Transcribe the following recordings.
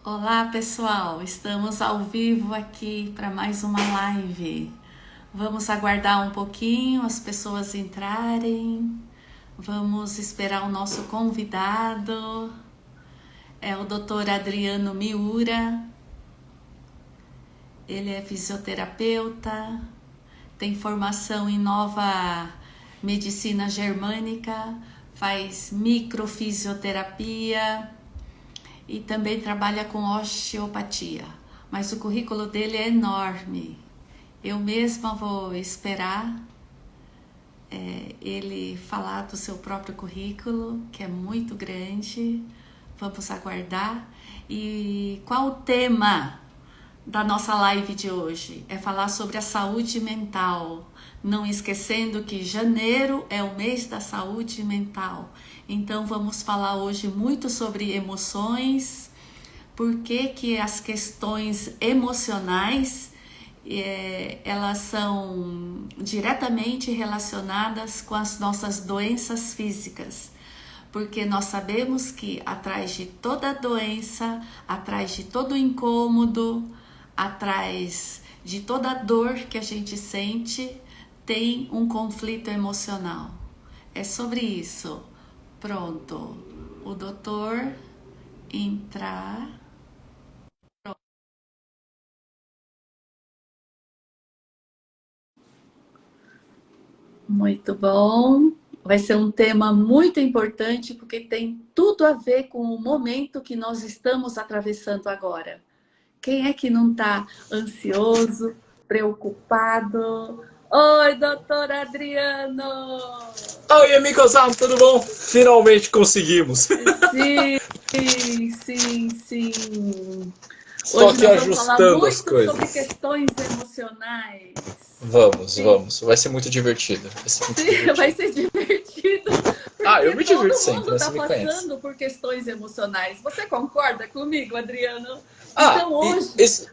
Olá pessoal, estamos ao vivo aqui para mais uma live. Vamos aguardar um pouquinho as pessoas entrarem. Vamos esperar o nosso convidado. É o Dr. Adriano Miura. Ele é fisioterapeuta, tem formação em nova medicina germânica, faz microfisioterapia e também trabalha com osteopatia. Mas o currículo dele é enorme. Eu mesma vou esperar ele falar do seu próprio currículo, que é muito grande. Vamos aguardar. E qual o tema da nossa live de hoje? É falar sobre a saúde mental. Não esquecendo que janeiro é o mês da saúde mental. Então vamos falar hoje muito sobre emoções, por que as questões emocionais elas são diretamente relacionadas com as nossas doenças físicas. Porque nós sabemos que atrás de toda doença, atrás de todo incômodo, atrás de toda dor que a gente sente, tem um conflito emocional. É sobre isso. Pronto. O doutor entrar. Muito bom. Vai ser um tema muito importante porque tem tudo a ver com o momento que nós estamos atravessando agora. Quem é que não está ansioso, preocupado? Oi, doutor Adriano! Oi, amigosão, tudo bom? Finalmente conseguimos. Sim, sim, sim. Só Hoje que nós vamos falar ajustando as muito sobre coisas. questões emocionais. Vamos, Sim, vamos. Vai ser muito divertido. Vai ser muito sim, vai divertido. ser divertido, Ah, eu porque me divirto todo sempre, mundo né? está Você me conhece. passando por questões emocionais. Você concorda comigo, Adriano? Ah, Então e hoje esse.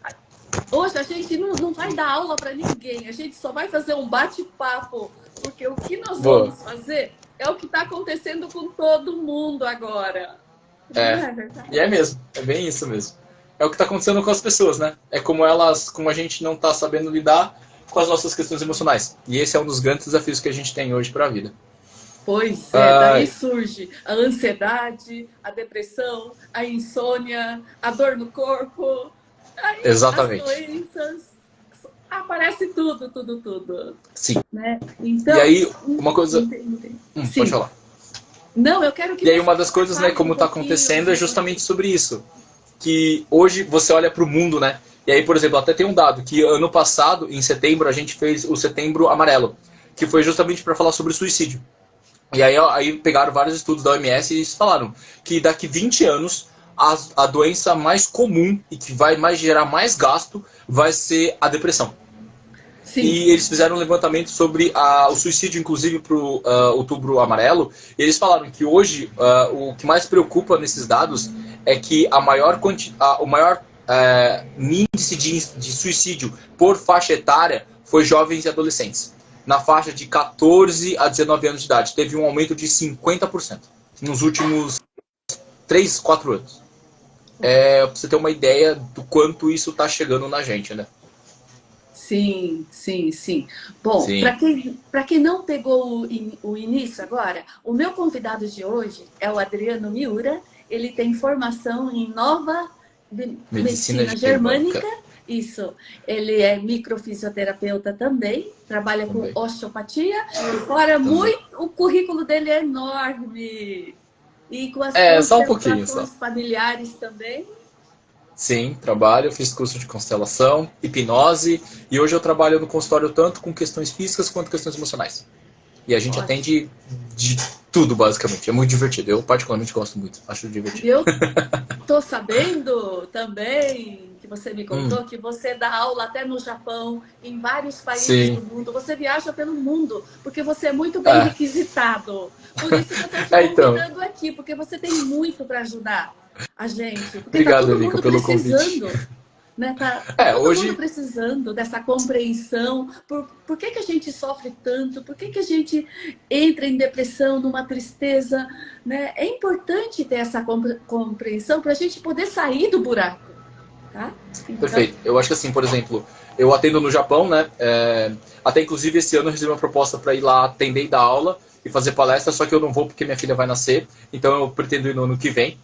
Hoje a gente não vai dar aula para ninguém, a gente só vai fazer um bate-papo, porque o que nós Boa. vamos fazer é o que está acontecendo com todo mundo agora. Não É. é E é verdade? mesmo. É bem isso mesmo. É o que tá acontecendo com as pessoas, né? É como a gente não tá sabendo lidar com as nossas questões emocionais. E esse é um dos grandes desafios que a gente tem hoje para a vida. Pois é, daí Ai, surge a ansiedade, a depressão, a insônia, a dor no corpo, aí as exatamente. doenças, aparece tudo, tudo, tudo, Sim. né? E Então, aí, uma coisa. Pode sim. falar. Não, eu quero que E aí você uma das coisas, né, fale um como está pouquinho acontecendo é de justamente você. sobre isso. Que hoje você olha para o mundo, né? E aí, por exemplo, até tem um dado que ano passado, em setembro, a gente fez o Setembro Amarelo, que foi justamente para falar sobre suicídio. E aí pegaram vários estudos da OMS e eles falaram que daqui 20 anos a doença mais comum e que vai mais gerar mais gasto vai ser a depressão. Sim, E eles fizeram um levantamento sobre o suicídio, inclusive para o Outubro Amarelo. E eles falaram que hoje o que mais preocupa nesses dados é que o maior índice de suicídio por faixa etária foi jovens e adolescentes. Na faixa de 14 a 19 anos de idade. Teve um aumento de 50% nos últimos 3, 4 anos. Pra você ter uma ideia do quanto isso está chegando na gente, né? sim, sim, sim. Bom, Sim. para quem não pegou o início agora, o meu convidado de hoje é o Adriano Miura. Ele tem formação em nova Medicina medicina germânica germânica. Isso, ele é microfisioterapeuta também, trabalha com também. osteopatia e fora Também. muito, o currículo dele é enorme. E com as É, só um pouquinho só. constelações familiares também. Sim, trabalho, fiz curso de constelação, hipnose e hoje eu trabalho no consultório tanto com questões físicas quanto questões emocionais. E a gente Ótimo. atende de tudo, basicamente. É muito divertido. Eu particularmente gosto muito, acho E divertido. eu tô sabendo também que você me Hum, contou que você dá aula até no Japão, em vários países sim. do mundo. Você viaja pelo mundo, porque você é muito bem É, requisitado. Por isso que eu estou te então. convidando aqui, porque você tem muito para ajudar a gente. Porque está Obrigado, todo Lico, mundo pelo convite. precisando. né? Tá todo mundo Hoje, precisando dessa compreensão. Por que que a gente sofre tanto? Por que que a gente entra em depressão, numa tristeza, né? É importante ter essa compreensão para a gente poder sair do buraco, tá? Então, perfeito. Eu acho que assim, por exemplo, eu atendo no Japão, né? Até inclusive esse ano eu recebi uma proposta para ir lá atender e dar aula e fazer palestra, só que eu não vou porque minha filha vai nascer, então eu pretendo ir no ano que vem.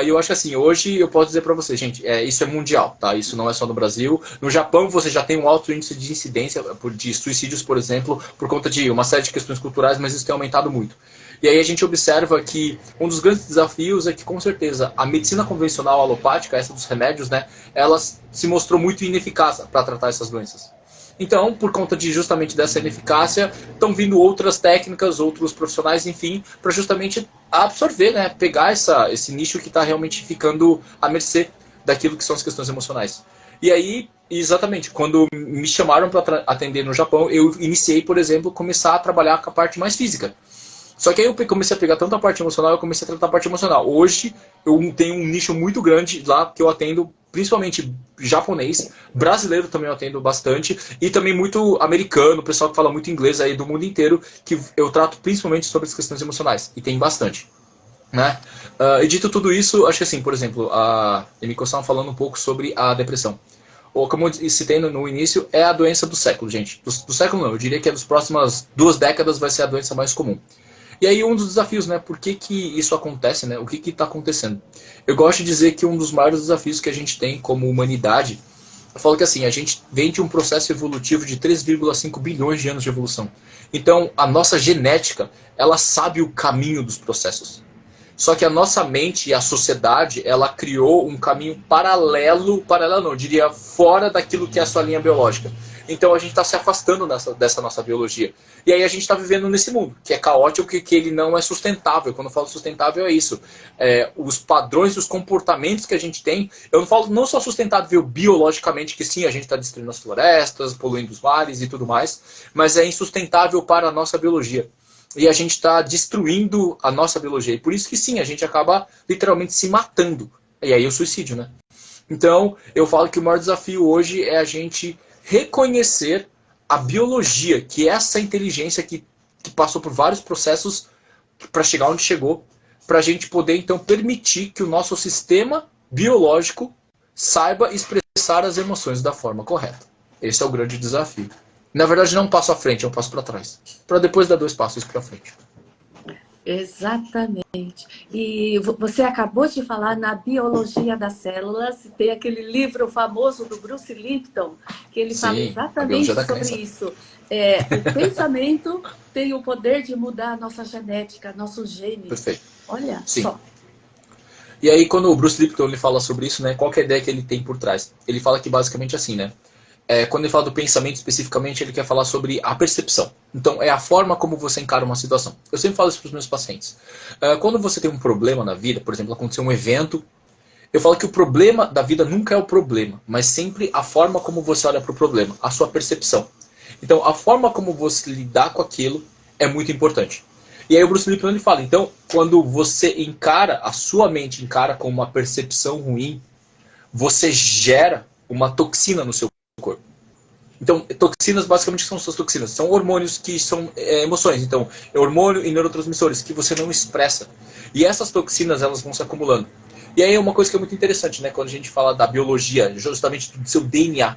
E eu acho que assim, hoje eu posso dizer para você, gente, isso é mundial, tá? Isso não é só no Brasil. No Japão você já tem um alto índice de incidência de suicídios, por exemplo, por conta de uma série de questões culturais, mas isso tem aumentado muito. E aí a gente observa que um dos grandes desafios é que, com certeza, a medicina convencional alopática, essa dos remédios, né, ela se mostrou muito ineficaz para tratar essas doenças. Então, por conta de justamente dessa ineficácia, estão vindo outras técnicas, outros profissionais, enfim, para justamente absorver, né, pegar esse nicho que está realmente ficando à mercê daquilo que são as questões emocionais. E aí, exatamente, quando me chamaram para atender no Japão, eu iniciei, por exemplo, começar a trabalhar com a parte mais física. Só que aí eu comecei a pegar tanto a parte emocional, eu comecei a tratar a parte emocional. Hoje eu tenho um nicho muito grande lá que eu atendo, principalmente japonês, brasileiro também eu atendo bastante, e também muito americano, pessoal que fala muito inglês aí do mundo inteiro, que eu trato principalmente sobre as questões emocionais, e tem bastante. Né? E dito tudo isso, acho que assim, por exemplo, a Emiko estava falando um pouco sobre a depressão. Ou como eu citei no início, é a doença do século, gente. Do século não, eu diria que das próximas 2 décadas vai ser a doença mais comum. E aí um dos desafios, né? Por que, que isso acontece, né? O que está acontecendo? Eu gosto de dizer que um dos maiores desafios que a gente tem como humanidade, eu falo que assim, a gente vem de um processo evolutivo de 3,5 bilhões de anos de evolução. Então, a nossa genética, ela sabe o caminho dos processos. Só que a nossa mente e a sociedade, ela criou um caminho paralelo não, eu diria fora daquilo que é a sua linha biológica. Então a gente está se afastando dessa nossa biologia. E aí a gente está vivendo nesse mundo, que é caótico, que ele não é sustentável. Quando eu falo sustentável é isso. Os padrões, os comportamentos que a gente tem, eu não falo não só sustentável biologicamente, que sim, a gente está destruindo as florestas, poluindo os mares e tudo mais, mas é insustentável para a nossa biologia. E a gente está destruindo a nossa biologia. E por isso que sim, a gente acaba literalmente se matando. E aí o suicídio, né? Então, eu falo que o maior desafio hoje é a gente reconhecer a biologia, que é essa inteligência que passou por vários processos para chegar onde chegou, para a gente poder então permitir que o nosso sistema biológico saiba expressar as emoções da forma correta. Esse é o grande desafio. Na verdade, não um passo à frente, é um passo para trás. Para depois dar 2 passos para frente. exatamente. E você acabou de falar na biologia das células, tem aquele livro famoso do Bruce Lipton, que ele fala Sim, a biologia exatamente da sobre crença. isso. O pensamento tem o poder de mudar a nossa genética, nossos genes. Perfeito. Olha Sim. só. E aí, quando o Bruce Lipton ele fala sobre isso, né, qual que é a ideia que ele tem por trás? Ele fala que basicamente assim, né? Quando ele fala do pensamento especificamente, ele quer falar sobre a percepção. Então, é a forma como você encara uma situação. Eu sempre falo isso para os meus pacientes. Quando você tem um problema na vida, por exemplo, aconteceu um evento, eu falo que o problema da vida nunca é o problema, mas sempre a forma como você olha para o problema, a sua percepção. Então, a forma como você lidar com aquilo é muito importante. E aí o Bruce Lipton ele fala, então, quando você encara, a sua mente encara com uma percepção ruim, você gera uma toxina no seu corpo. Então, toxinas basicamente são suas toxinas. São hormônios que são emoções. Então, é hormônio e neurotransmissores que você não expressa. E essas toxinas, elas vão se acumulando. E aí é uma coisa que é muito interessante, né? Quando a gente fala da biologia, justamente do seu DNA.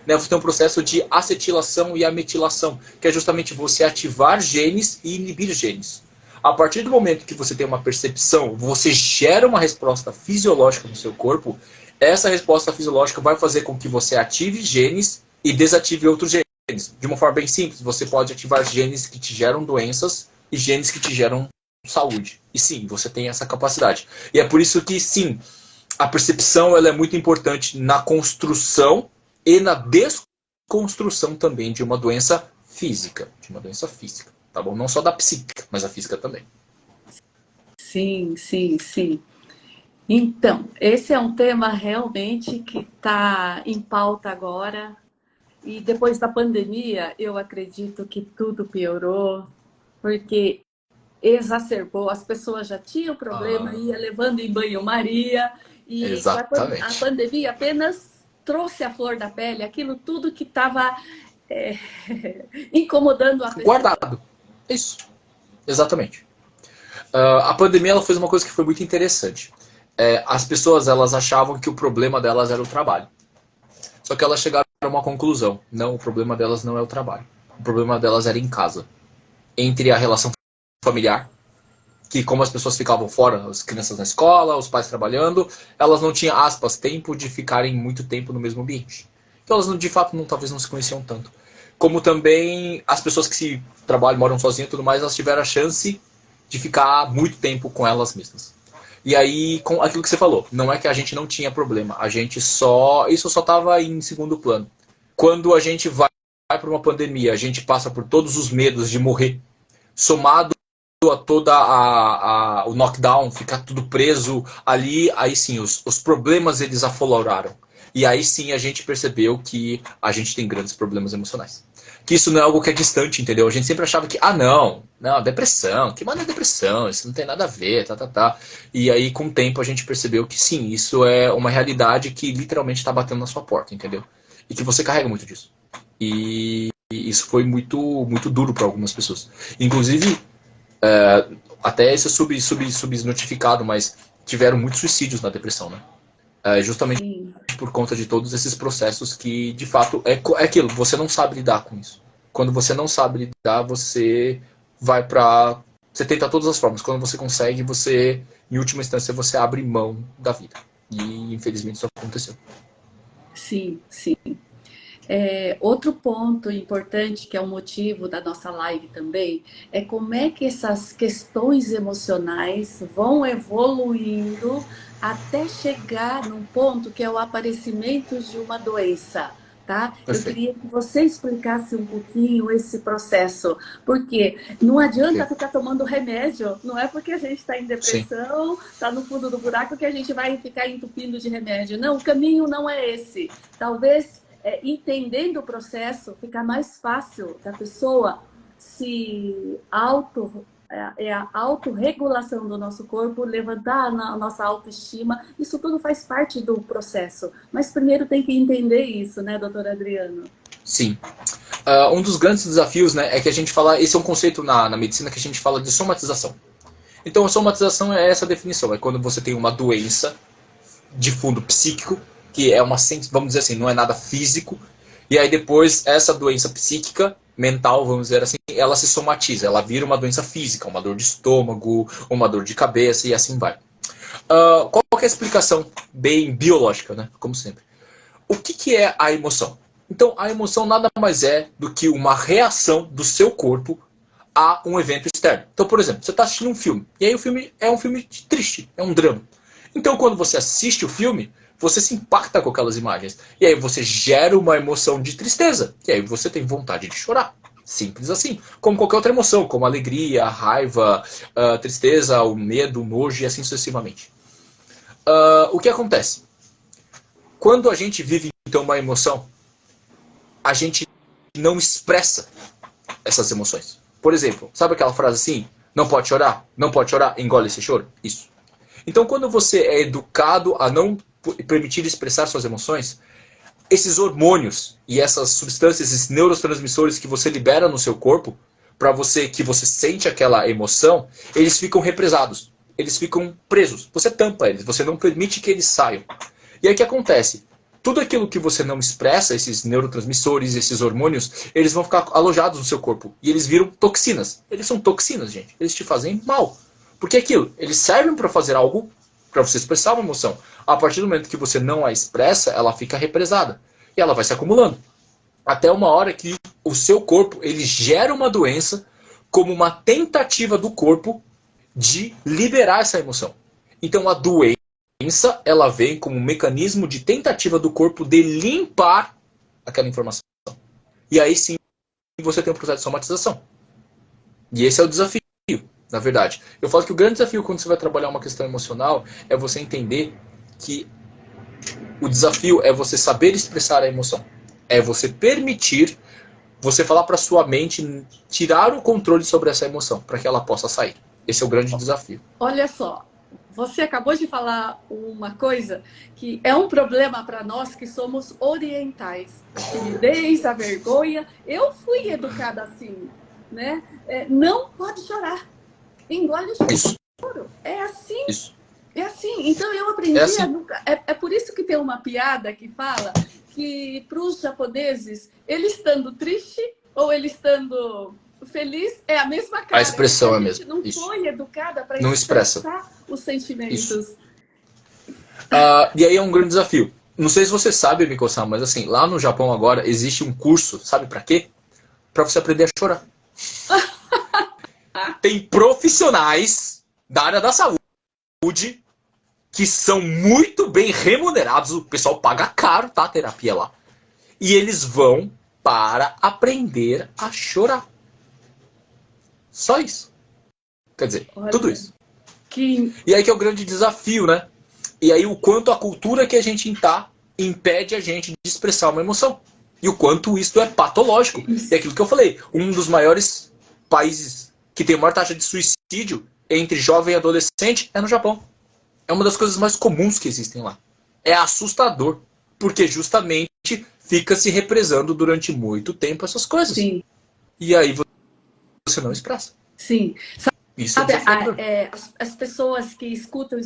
Né, você tem um processo de acetilação e ametilação, que é justamente você ativar genes e inibir genes. A partir do momento que você tem uma percepção, você gera uma resposta fisiológica no seu corpo, essa resposta fisiológica vai fazer com que você ative genes e desative outros genes. De uma forma bem simples, você pode ativar genes que te geram doenças e genes que te geram saúde. E sim, você tem essa capacidade. E é por isso que, sim, a percepção ela é muito importante na construção e na desconstrução também de uma doença física. De uma doença física, tá bom? Não só da psíquica, mas a física também. Sim, sim, sim. Então, esse é um tema realmente que está em pauta agora. E depois da pandemia, eu acredito que tudo piorou, porque exacerbou, as pessoas já tinham problema, Ah, ia levando em banho-maria, e a exatamente. pandemia apenas trouxe à flor da pele aquilo tudo que estava incomodando a pessoa. Guardado. Isso. Exatamente. A pandemia ela fez uma coisa que foi muito interessante. As pessoas elas achavam que o problema delas era o trabalho. Só que elas chegaram a uma conclusão. Não, o problema delas não é o trabalho. O problema delas era em casa. Entre a relação familiar, que como as pessoas ficavam fora, as crianças na escola, os pais trabalhando, elas não tinham, aspas, tempo de ficarem muito tempo no mesmo ambiente. Então elas, de fato, talvez não se conheciam tanto. Como também as pessoas que se trabalham, moram sozinhas e tudo mais, elas tiveram a chance de ficar muito tempo com elas mesmas. E aí, com aquilo que você falou, não é que a gente não tinha problema, a gente só... Isso só estava em segundo plano. Quando a gente vai para uma pandemia, a gente passa por todos os medos de morrer, somado a toda o knockdown, ficar tudo preso ali, aí sim, os problemas eles afloraram. E aí sim a gente percebeu que a gente tem grandes problemas emocionais. Que isso não é algo que é distante, entendeu? A gente sempre achava que, não, depressão, que mano é depressão, isso não tem nada a ver, tá. E aí com o tempo a gente percebeu que sim, isso é uma realidade que literalmente está batendo na sua porta, entendeu? E que você carrega muito disso. E isso foi muito, muito duro para algumas pessoas. Inclusive, até esse subnotificado, mas tiveram muitos suicídios na depressão, né? Justamente Sim. por conta de todos esses processos que, de fato, é aquilo, você não sabe lidar com isso. Quando você não sabe lidar, você vai pra... Você tenta todas as formas. Quando você consegue, você, em última instância, você abre mão da vida. E, infelizmente, isso aconteceu. Sim, sim. Outro ponto importante, que é o motivo da nossa live também, é como é que essas questões emocionais vão evoluindo até chegar num ponto que é o aparecimento de uma doença. Tá? Eu Perfeito. queria que você explicasse um pouquinho esse processo, porque não adianta Ok. ficar tomando remédio, não é porque a gente está em Sim. depressão, está no fundo do buraco que a gente vai ficar entupindo de remédio. Não, o caminho não é esse. Talvez entendendo o processo, fica mais fácil da pessoa se a autorregulação do nosso corpo, levantar a nossa autoestima, isso tudo faz parte do processo. Mas primeiro tem que entender isso, né, doutor Adriano? Sim. Um dos grandes desafios, né, é que a gente fala, esse é um conceito na medicina que a gente fala de somatização. Então a somatização é essa definição, é quando você tem uma doença de fundo psíquico, que é uma, vamos dizer assim, não é nada físico, e aí depois essa doença psíquica, mental, vamos dizer assim, ela se somatiza, ela vira uma doença física, uma dor de estômago, uma dor de cabeça e assim vai. Qual que é a explicação bem biológica, né? Como sempre. O que é a emoção? Então, a emoção nada mais é do que uma reação do seu corpo a um evento externo. Então, por exemplo, você está assistindo um filme, e aí o filme é um filme triste, é um drama. Então, quando você assiste o filme, você se impacta com aquelas imagens. E aí você gera uma emoção de tristeza. E aí você tem vontade de chorar. Simples assim. Como qualquer outra emoção, como alegria, raiva, tristeza, o medo, o nojo e assim sucessivamente. O que acontece? Quando a gente vive então uma emoção, a gente não expressa essas emoções. Por exemplo, sabe aquela frase assim? Não pode chorar? Não pode chorar? Engole esse choro? Isso. Então, quando você é educado a não permitir expressar suas emoções, esses hormônios e essas substâncias, esses neurotransmissores que você libera no seu corpo, para você que você sente aquela emoção, eles ficam represados, eles ficam presos. Você tampa eles, você não permite que eles saiam. E aí o que acontece? Tudo aquilo que você não expressa, esses neurotransmissores, esses hormônios, eles vão ficar alojados no seu corpo. E eles viram toxinas. Eles são toxinas, gente. Eles te fazem mal. Porque aquilo, eles servem para fazer algo, para você expressar uma emoção. A partir do momento que você não a expressa, ela fica represada. E ela vai se acumulando. Até uma hora que o seu corpo, ele gera uma doença como uma tentativa do corpo de liberar essa emoção. Então a doença, ela vem como um mecanismo de tentativa do corpo de limpar aquela informação. E aí sim você tem um processo de somatização. E esse é o desafio, na verdade. Eu falo que o grande desafio quando você vai trabalhar uma questão emocional é você entender que o desafio é você saber expressar a emoção. É você permitir, você falar para sua mente tirar o controle sobre essa emoção, para que ela possa sair. Esse é o grande desafio. Olha só, Você acabou de falar uma coisa que é um problema para nós que somos orientais. A timidez, a vergonha. Eu fui educada assim, né? Não pode chorar. Engole o Isso, choro. É assim. isso. É assim. Então eu É aprendi a assim. nunca. É por isso que tem uma piada que fala que para os japoneses, ele estando triste ou ele estando feliz é a mesma A cara, porque expressão a é a gente mesma. não Isso. foi educada para Não expressa. expressar os Isso. sentimentos. E aí é um grande desafio. Não sei se você sabe, Miko-san, mas assim, lá no Japão agora existe um curso, sabe pra quê? Pra você aprender a chorar. Tem profissionais da área da saúde que são muito bem remunerados. O pessoal paga caro, tá? A terapia lá. E eles vão para aprender a chorar. Só isso. Quer dizer, tudo Olha, isso. que E aí que é o grande desafio, né? E aí o quanto a cultura que a gente está impede a gente de expressar uma emoção. E o quanto isso é patológico. E é isso. aquilo que eu falei, um dos maiores países que tem a maior taxa de suicídio entre jovem e adolescente é no Japão. É uma das coisas mais comuns que existem lá. É assustador, porque justamente fica se represando durante muito tempo essas coisas. Sim, E aí você não expressa. sim. Isso é Sabe, desafiador. as pessoas que escutam,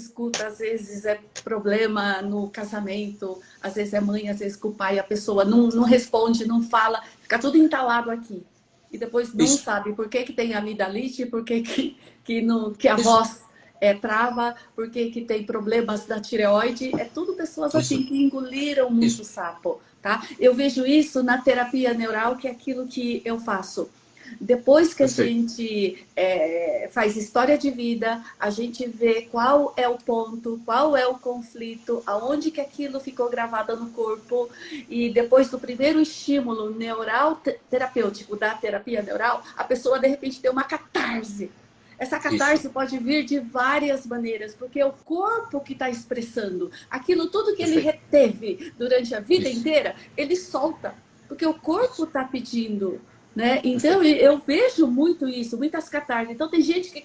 às vezes é problema no casamento, às vezes é mãe, às vezes com o pai, a pessoa não responde, não fala, fica tudo entalado aqui. E depois não Isso, sabe por que, que tem amidalite, por que, que a isso, voz trava, por que, que tem problemas da tireoide. É tudo pessoas assim isso, que engoliram muito isso. sapo, tá? Eu vejo isso na terapia neural, que é aquilo que eu faço. Depois que a Perfeito. gente faz história de vida, a gente vê qual é o ponto, qual é o conflito, aonde que aquilo ficou gravado no corpo, e depois do primeiro estímulo neural terapêutico da terapia neural, a pessoa de repente tem uma catarse. Essa Isso. catarse pode vir de várias maneiras, porque é o corpo que está expressando. Aquilo tudo que ele Perfeito. reteve durante a vida Isso. inteira, ele solta, porque o corpo Isso. está pedindo. Né? Então, Perfeito. eu vejo muito isso, muitas catarses. Então, tem gente que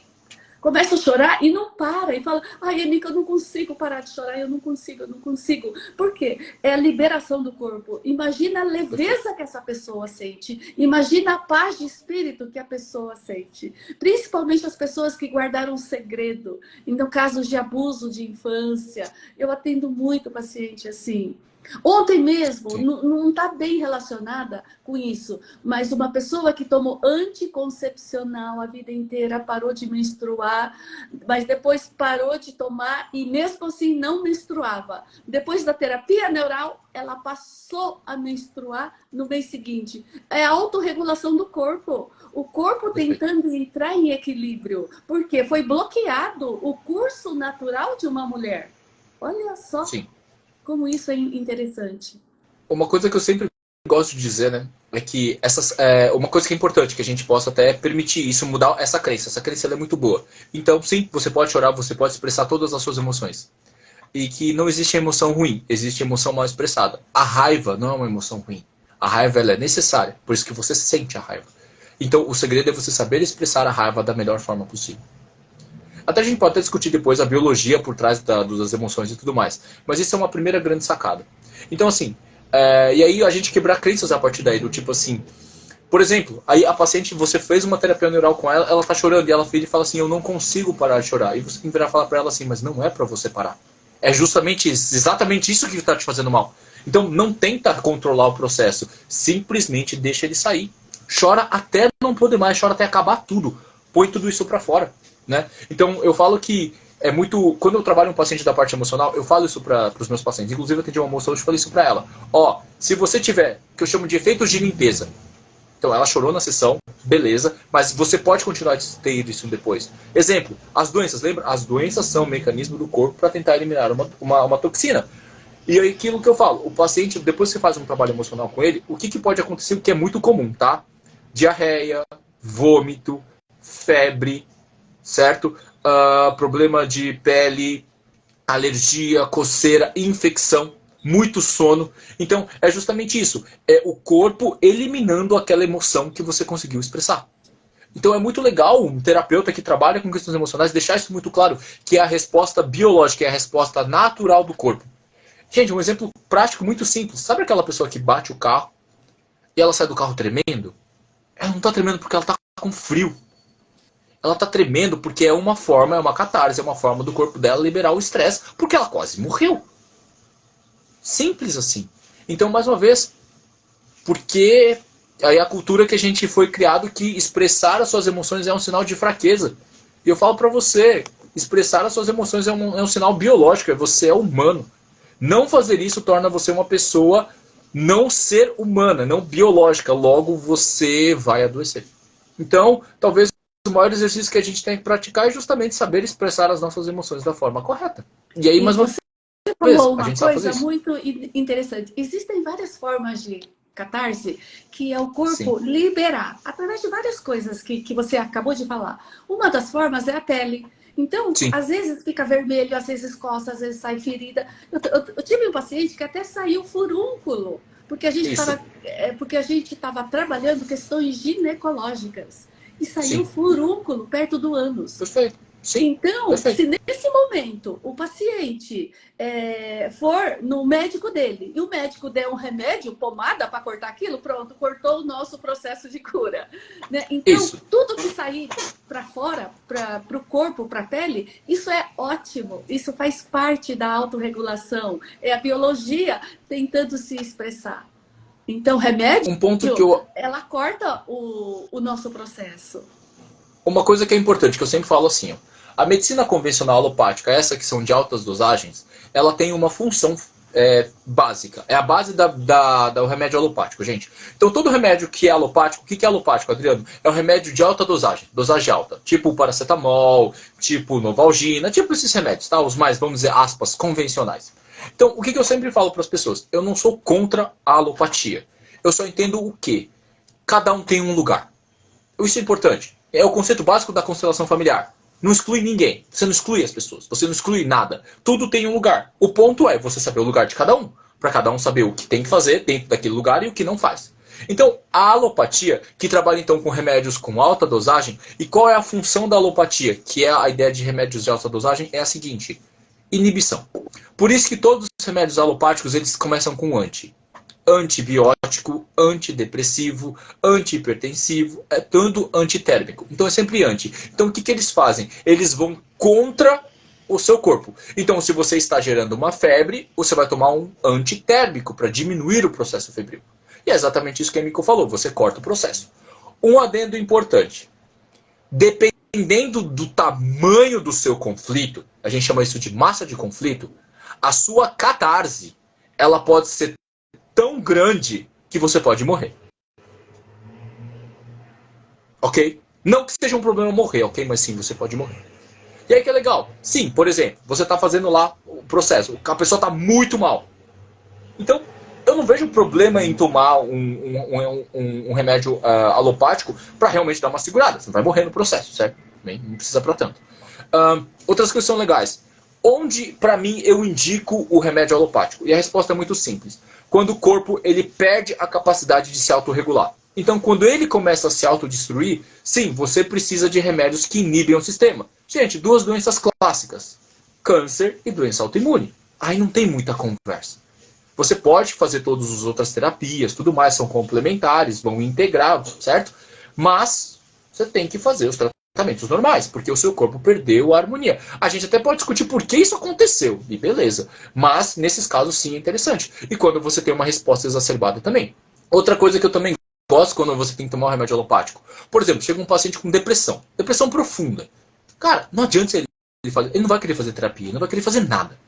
começa a chorar e não para. E fala, ai, Emica, eu não consigo parar de chorar, eu não consigo, eu não consigo. Por quê? É a liberação do corpo. Imagina a Perfeito. leveza que essa pessoa sente. Imagina a paz de espírito que a pessoa sente. Principalmente as pessoas que guardaram segredo. Então, casos de abuso de infância. Eu atendo muito paciente assim. Ontem mesmo, Sim. não está bem relacionada com isso, mas uma pessoa que tomou anticoncepcional a vida inteira, parou de menstruar, mas depois parou de tomar e mesmo assim não menstruava. Depois da terapia neural, ela passou a menstruar no mês seguinte. É a autorregulação do corpo. O corpo Perfeito. tentando entrar em equilíbrio, porque foi bloqueado o curso natural de uma mulher. Olha só Sim. como isso é interessante. Uma coisa que eu sempre gosto de dizer, né, é que uma coisa que é importante que a gente possa até permitir isso, mudar essa crença. Essa crença ela é muito boa. Então, sim, você pode chorar, você pode expressar todas as suas emoções. E que não existe emoção ruim, existe emoção mal expressada. A raiva não é uma emoção ruim. A raiva ela é necessária, por isso que você sente a raiva. Então, o segredo é você saber expressar a raiva da melhor forma possível. Até a gente pode até discutir depois a biologia por trás das emoções e tudo mais. Mas isso é uma primeira grande sacada. Então, assim, e aí a gente quebrar crenças a partir daí, do tipo assim, por exemplo, aí a paciente, você fez uma terapia neural com ela, ela tá chorando e ela vira e fala assim, eu não consigo parar de chorar. E você tem que virar e falar pra ela assim, mas não é pra você parar. É justamente isso, exatamente isso que tá te fazendo mal. Então não tenta controlar o processo, simplesmente deixa ele sair. Chora até não poder mais, chora até acabar tudo. Põe tudo isso pra fora, né? Então eu falo que é muito, quando eu trabalho um paciente da parte emocional, eu falo isso para os meus pacientes. Inclusive eu atendi uma moça hoje e falei isso para ela. Ó, se você tiver, que eu chamo de efeitos de limpeza, então, ela chorou na sessão, beleza, mas você pode continuar a ter isso depois. Exemplo, as doenças, lembra? As doenças são um mecanismo do corpo para tentar eliminar uma toxina. E aí, aquilo que eu falo, o paciente, depois que você faz um trabalho emocional com ele, o que pode acontecer, o que é muito comum, tá? Diarreia, vômito, febre, certo? Problema de pele, alergia, coceira, infecção, muito sono. Então, é justamente isso. É o corpo eliminando aquela emoção que você conseguiu expressar. Então é muito legal um terapeuta que trabalha com questões emocionais deixar isso muito claro, que é a resposta biológica, é a resposta natural do corpo. Gente, um exemplo prático muito simples. Sabe aquela pessoa que bate o carro e ela sai do carro tremendo? Ela não está tremendo porque ela está com frio. Ela está tremendo porque é uma forma, é uma catarse, é uma forma do corpo dela liberar o estresse, porque ela quase morreu. Simples assim. Então, mais uma vez, porque aí a cultura que a gente foi criado que expressar as suas emoções é um sinal de fraqueza. E eu falo pra você, expressar as suas emoções é um sinal biológico, você é humano. Não fazer isso torna você uma pessoa não ser humana, não biológica, logo você vai adoecer. Então, talvez o maior exercício que a gente tem que praticar é justamente saber expressar as nossas emoções da forma correta. E aí, mais uma vez, Você falou a uma gente sabe fazer coisa isso. muito interessante. Existem várias formas de catarse que é o corpo Sim. liberar, através de várias coisas que você acabou de falar. Uma das formas é a pele. Então, Sim. às vezes fica vermelho, às vezes coça, às vezes sai ferida. Eu tive um paciente que até saiu furúnculo, porque a gente Isso. estava trabalhando questões ginecológicas. E saiu Sim. furúnculo perto do ânus. Perfeito. Sim. Então, Perfeito. se nesse momento o paciente for no médico dele e o médico der um remédio, pomada para cortar aquilo, pronto, cortou o nosso processo de cura. Né? Então, Isso. tudo que sair para fora, para o corpo, para a pele, isso é ótimo. Isso faz parte da autorregulação. É a biologia tentando se expressar. Então, remédio, Um ponto que eu... ela corta o nosso processo. Uma coisa que é importante, que eu sempre falo assim, ó, a medicina convencional alopática, essa que são de altas dosagens, ela tem uma função básica. É a base do remédio alopático, gente. Então todo remédio que é alopático, o que é alopático, Adriano? É um remédio de alta dosagem alta. Tipo paracetamol, tipo novalgina, tipo esses remédios, tá? Os mais, vamos dizer, aspas, convencionais. Então o que eu sempre falo para as pessoas? Eu não sou contra a alopatia. Eu só entendo o quê? Cada um tem um lugar. Isso é importante. É o conceito básico da constelação familiar. Não exclui ninguém. Você não exclui as pessoas. Você não exclui nada. Tudo tem um lugar. O ponto é você saber o lugar de cada um. Para cada um saber o que tem que fazer dentro daquele lugar e o que não faz. Então, a alopatia, que trabalha então com remédios com alta dosagem, e qual é a função da alopatia, que é a ideia de remédios de alta dosagem, é a seguinte: inibição. Por isso que todos os remédios alopáticos eles começam com antibiótico, antidepressivo, antihipertensivo, tudo antitérmico. Então é sempre anti. Então o que eles fazem? Eles vão contra o seu corpo. Então se você está gerando uma febre, você vai tomar um antitérmico para diminuir o processo febril. E é exatamente isso que a Emiko falou, você corta o processo. Um adendo importante. Dependendo do tamanho do seu conflito, a gente chama isso de massa de conflito, a sua catarse, ela pode ser tão grande que você pode morrer. Ok? Não que seja um problema morrer, ok? Mas sim, você pode morrer. E aí que é legal. Sim, por exemplo, você está fazendo lá o processo, a pessoa está muito mal. Então, eu não vejo problema em tomar um remédio alopático para realmente dar uma segurada. Você não vai morrer no processo, certo? Não precisa para tanto. Outras coisas são legais. Onde, para mim, eu indico o remédio alopático? E a resposta é muito simples. Quando o corpo ele perde a capacidade de se autorregular. Então, quando ele começa a se autodestruir, sim, você precisa de remédios que inibem o sistema. Gente, duas doenças clássicas: câncer e doença autoimune. Aí não tem muita conversa. Você pode fazer todas as outras terapias, tudo mais, são complementares, vão integrar, certo? Mas você tem que fazer os tratamentos normais, porque o seu corpo perdeu a harmonia. A gente até pode discutir por que isso aconteceu, e beleza. Mas, nesses casos, sim, é interessante. E quando você tem uma resposta exacerbada também. Outra coisa que eu também gosto quando você tem que tomar um remédio alopático. Por exemplo, chega um paciente com depressão. Depressão profunda. Cara, não adianta ele fazer. Ele não vai querer fazer terapia, ele não vai querer fazer nada.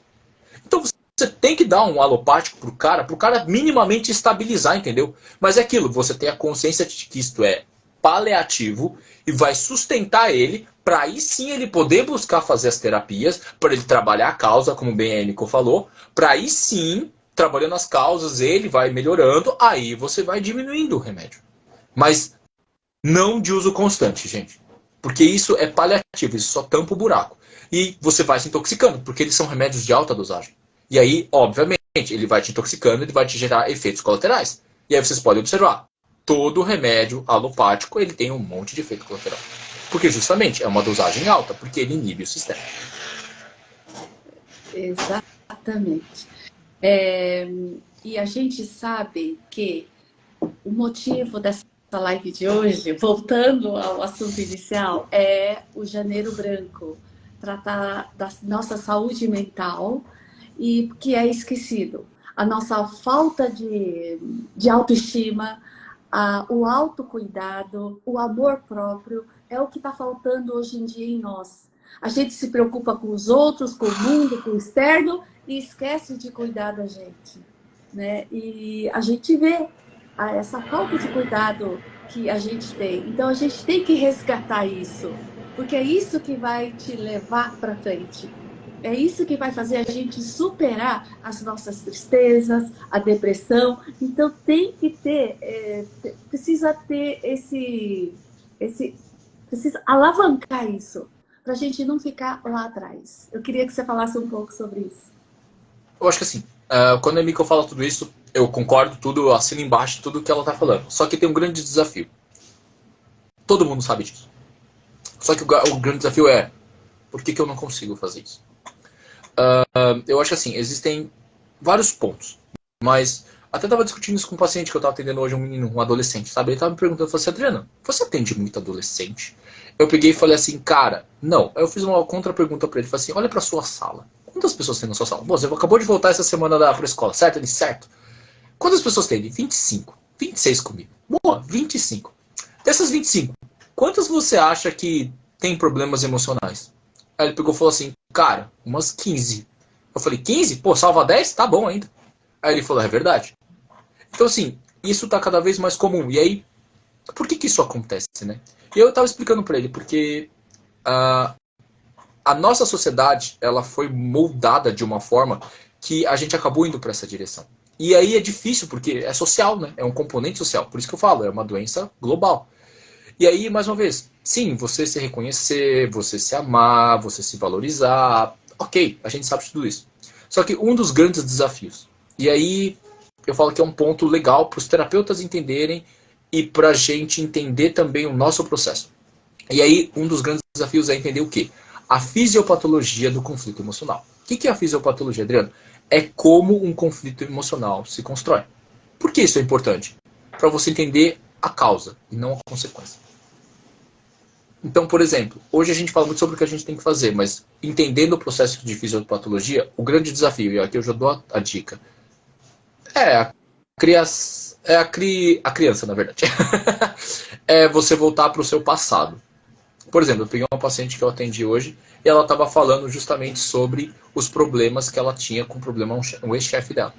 Então você tem que dar um alopático pro cara minimamente estabilizar, entendeu? Mas é aquilo, você tem a consciência de que isto é paliativo e vai sustentar ele para aí sim ele poder buscar fazer as terapias, para ele trabalhar a causa, como bem a Emiko falou, para aí sim, trabalhando as causas, ele vai melhorando, aí você vai diminuindo o remédio. Mas não de uso constante, gente. Porque isso é paliativo, isso só tampa o buraco. E você vai se intoxicando, porque eles são remédios de alta dosagem. E aí, obviamente, ele vai te intoxicando, ele vai te gerar efeitos colaterais. E aí vocês podem observar. todo remédio alopático ele tem um monte de efeito colateral. Porque justamente é uma dosagem alta, porque ele inibe o sistema. Exatamente. E a gente sabe que o motivo dessa live de hoje, voltando ao assunto inicial, é o Janeiro Branco, tratar da nossa saúde mental e que é esquecido. A nossa falta de autoestima, o autocuidado, o amor próprio é o que está faltando hoje em dia em nós. A gente se preocupa com os outros, com o mundo, com o externo e esquece de cuidar da gente, né? E a gente vê essa falta de cuidado que a gente tem. Então a gente tem que resgatar isso, porque é isso que vai te levar para frente. É isso que vai fazer a gente superar as nossas tristezas, a depressão. Então tem que ter, precisa ter precisa alavancar isso, para a gente não ficar lá atrás. Eu queria que você falasse um pouco sobre isso. Eu acho que assim, quando a Miko fala tudo isso, eu concordo tudo, eu assino embaixo tudo que ela tá falando. Só que tem um grande desafio. Todo mundo sabe disso. Só que o grande desafio é, por que eu não consigo fazer isso? Eu acho que assim, existem vários pontos. Mas até estava discutindo isso com um paciente que eu estava atendendo hoje, um menino, um adolescente, sabe? Ele estava me perguntando, eu falei assim, Adriana, você atende muito adolescente? Eu peguei e falei assim, cara, não. Aí eu fiz uma contra-pergunta para ele, falei assim, olha para sua sala. Quantas pessoas tem na sua sala? Bom, você acabou de voltar essa semana para a escola, certo? Ele, certo. Quantas pessoas tem? Ele, 25. 26 comigo. Boa, 25. Dessas 25, quantas você acha que tem problemas emocionais? Aí ele pegou e falou assim, cara, umas 15. Eu falei, 15? Pô, salva 10? Tá bom ainda. Aí ele falou, é verdade. Então, assim, isso tá cada vez mais comum. E aí, por que isso acontece, né? E eu tava explicando pra ele, porque a nossa sociedade, ela foi moldada de uma forma que a gente acabou indo pra essa direção. E aí é difícil, porque é social, né? É um componente social. Por isso que eu falo, é uma doença global. E aí, mais uma vez, sim, você se reconhecer, você se amar, você se valorizar. Ok, a gente sabe de tudo isso. Só que um dos grandes desafios, e aí eu falo que é um ponto legal para os terapeutas entenderem e para a gente entender também o nosso processo. E aí, um dos grandes desafios é entender o quê? A fisiopatologia do conflito emocional. O que é a fisiopatologia, Adriano? É como um conflito emocional se constrói. Por que isso é importante? Para você entender a causa e não a consequência. Então, por exemplo, hoje a gente fala muito sobre o que a gente tem que fazer, mas entendendo o processo de fisiopatologia, o grande desafio, e aqui eu já dou a dica, é a criança, a criança, na verdade. É você voltar para o seu passado. Por exemplo, eu peguei uma paciente que eu atendi hoje e ela estava falando justamente sobre os problemas que ela tinha com o problema um ex-chefe dela.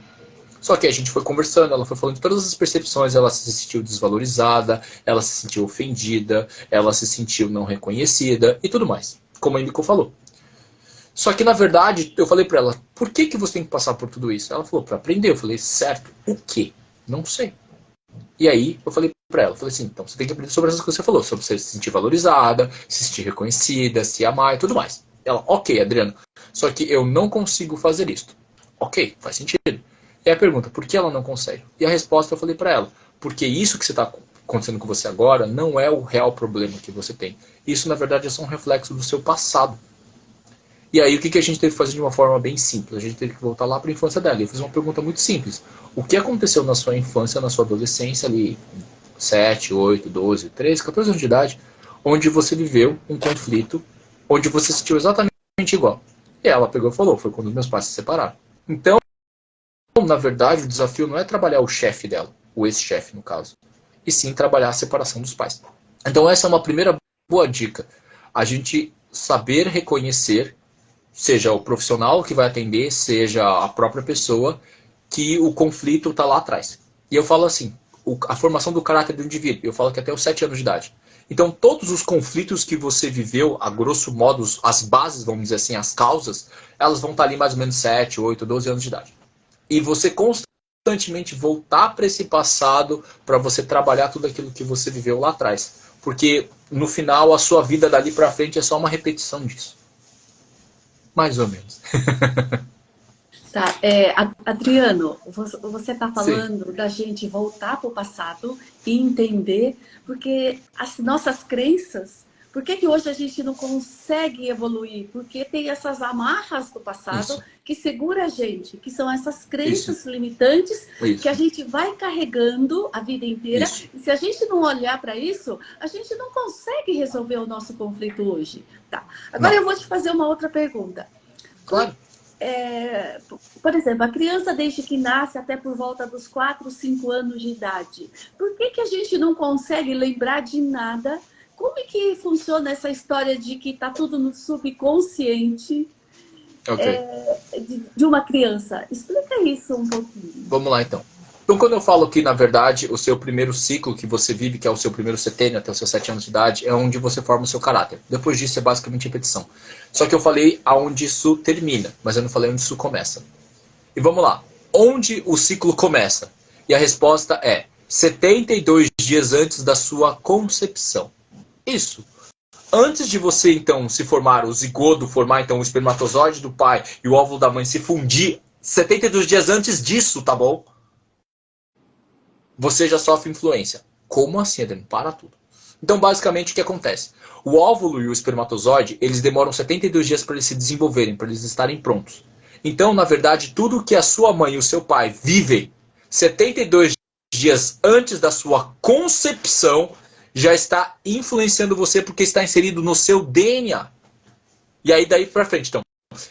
Só que a gente foi conversando, ela foi falando de todas as percepções, ela se sentiu desvalorizada, ela se sentiu ofendida, ela se sentiu não reconhecida e tudo mais, como a Emiko falou. Só que, na verdade, eu falei pra ela, por que você tem que passar por tudo isso? Ela falou, pra aprender. Eu falei, certo, o quê? Não sei. E aí, eu falei pra ela, falei assim, então você tem que aprender sobre essas coisas que você falou, sobre você se sentir valorizada, se sentir reconhecida, se amar e tudo mais. Ela, ok, Adriano, só que eu não consigo fazer isso. Ok, faz sentido. E a pergunta, por que ela não consegue? E a resposta eu falei pra ela, porque isso que está acontecendo com você agora não é o real problema que você tem. Isso, na verdade, é só um reflexo do seu passado. E aí o que a gente teve que fazer de uma forma bem simples? A gente teve que voltar lá para a infância dela. Eu fiz uma pergunta muito simples. O que aconteceu na sua infância, na sua adolescência, ali 7, 8, 12, 13, 14 anos de idade, onde você viveu um conflito, onde você se sentiu exatamente igual? E ela pegou e falou, foi quando meus pais se separaram. Então, na verdade, o desafio não é trabalhar o chefe dela, o ex-chefe no caso, e sim trabalhar a separação dos pais. Então essa é uma primeira boa dica. A gente saber reconhecer, seja o profissional que vai atender, seja a própria pessoa, que o conflito está lá atrás. E eu falo assim, a formação do caráter do indivíduo, eu falo que até os 7 anos de idade. Então todos os conflitos que você viveu, a grosso modo, as bases, vamos dizer assim, as causas, elas vão estar ali mais ou menos 7, 8, 12 anos de idade. E você constantemente voltar para esse passado para você trabalhar tudo aquilo que você viveu lá atrás. Porque no final a sua vida dali para frente é só uma repetição disso. Mais ou menos. Tá, Adriano, você está falando da gente voltar para o passado e entender, porque as nossas crenças, por que hoje a gente não consegue evoluir? Porque tem essas amarras do passado que segura a gente, que são essas crenças limitantes que a gente vai carregando a vida inteira. E se a gente não olhar para isso, a gente não consegue resolver o nosso conflito hoje. Tá. Agora eu vou te fazer uma outra pergunta. Claro. Por exemplo, a criança desde que nasce até por volta dos 4, 5 anos de idade, por que a gente não consegue lembrar de nada? Como é que funciona essa história de que está tudo no subconsciente de uma criança? Explica isso um pouquinho. Vamos lá, então. Então, quando eu falo que, na verdade, o seu primeiro ciclo que você vive, que é o seu primeiro setênio até os seus 7 anos de idade, é onde você forma o seu caráter. Depois disso é basicamente repetição. Só que eu falei aonde isso termina, mas eu não falei onde isso começa. E vamos lá. Onde o ciclo começa? E a resposta é 72 dias antes da sua concepção. Isso. Antes de você, então, se formar, o zigoto, formar, então, o espermatozoide do pai e o óvulo da mãe se fundir, 72 dias antes disso, tá bom? Você já sofre influência. Como assim, Adriano? Para tudo. Então, basicamente, o que acontece? O óvulo e o espermatozoide, eles demoram 72 dias para eles se desenvolverem, para eles estarem prontos. Então, na verdade, tudo que a sua mãe e o seu pai vivem 72 dias antes da sua concepção já está influenciando você porque está inserido no seu DNA. E aí, daí para frente, então,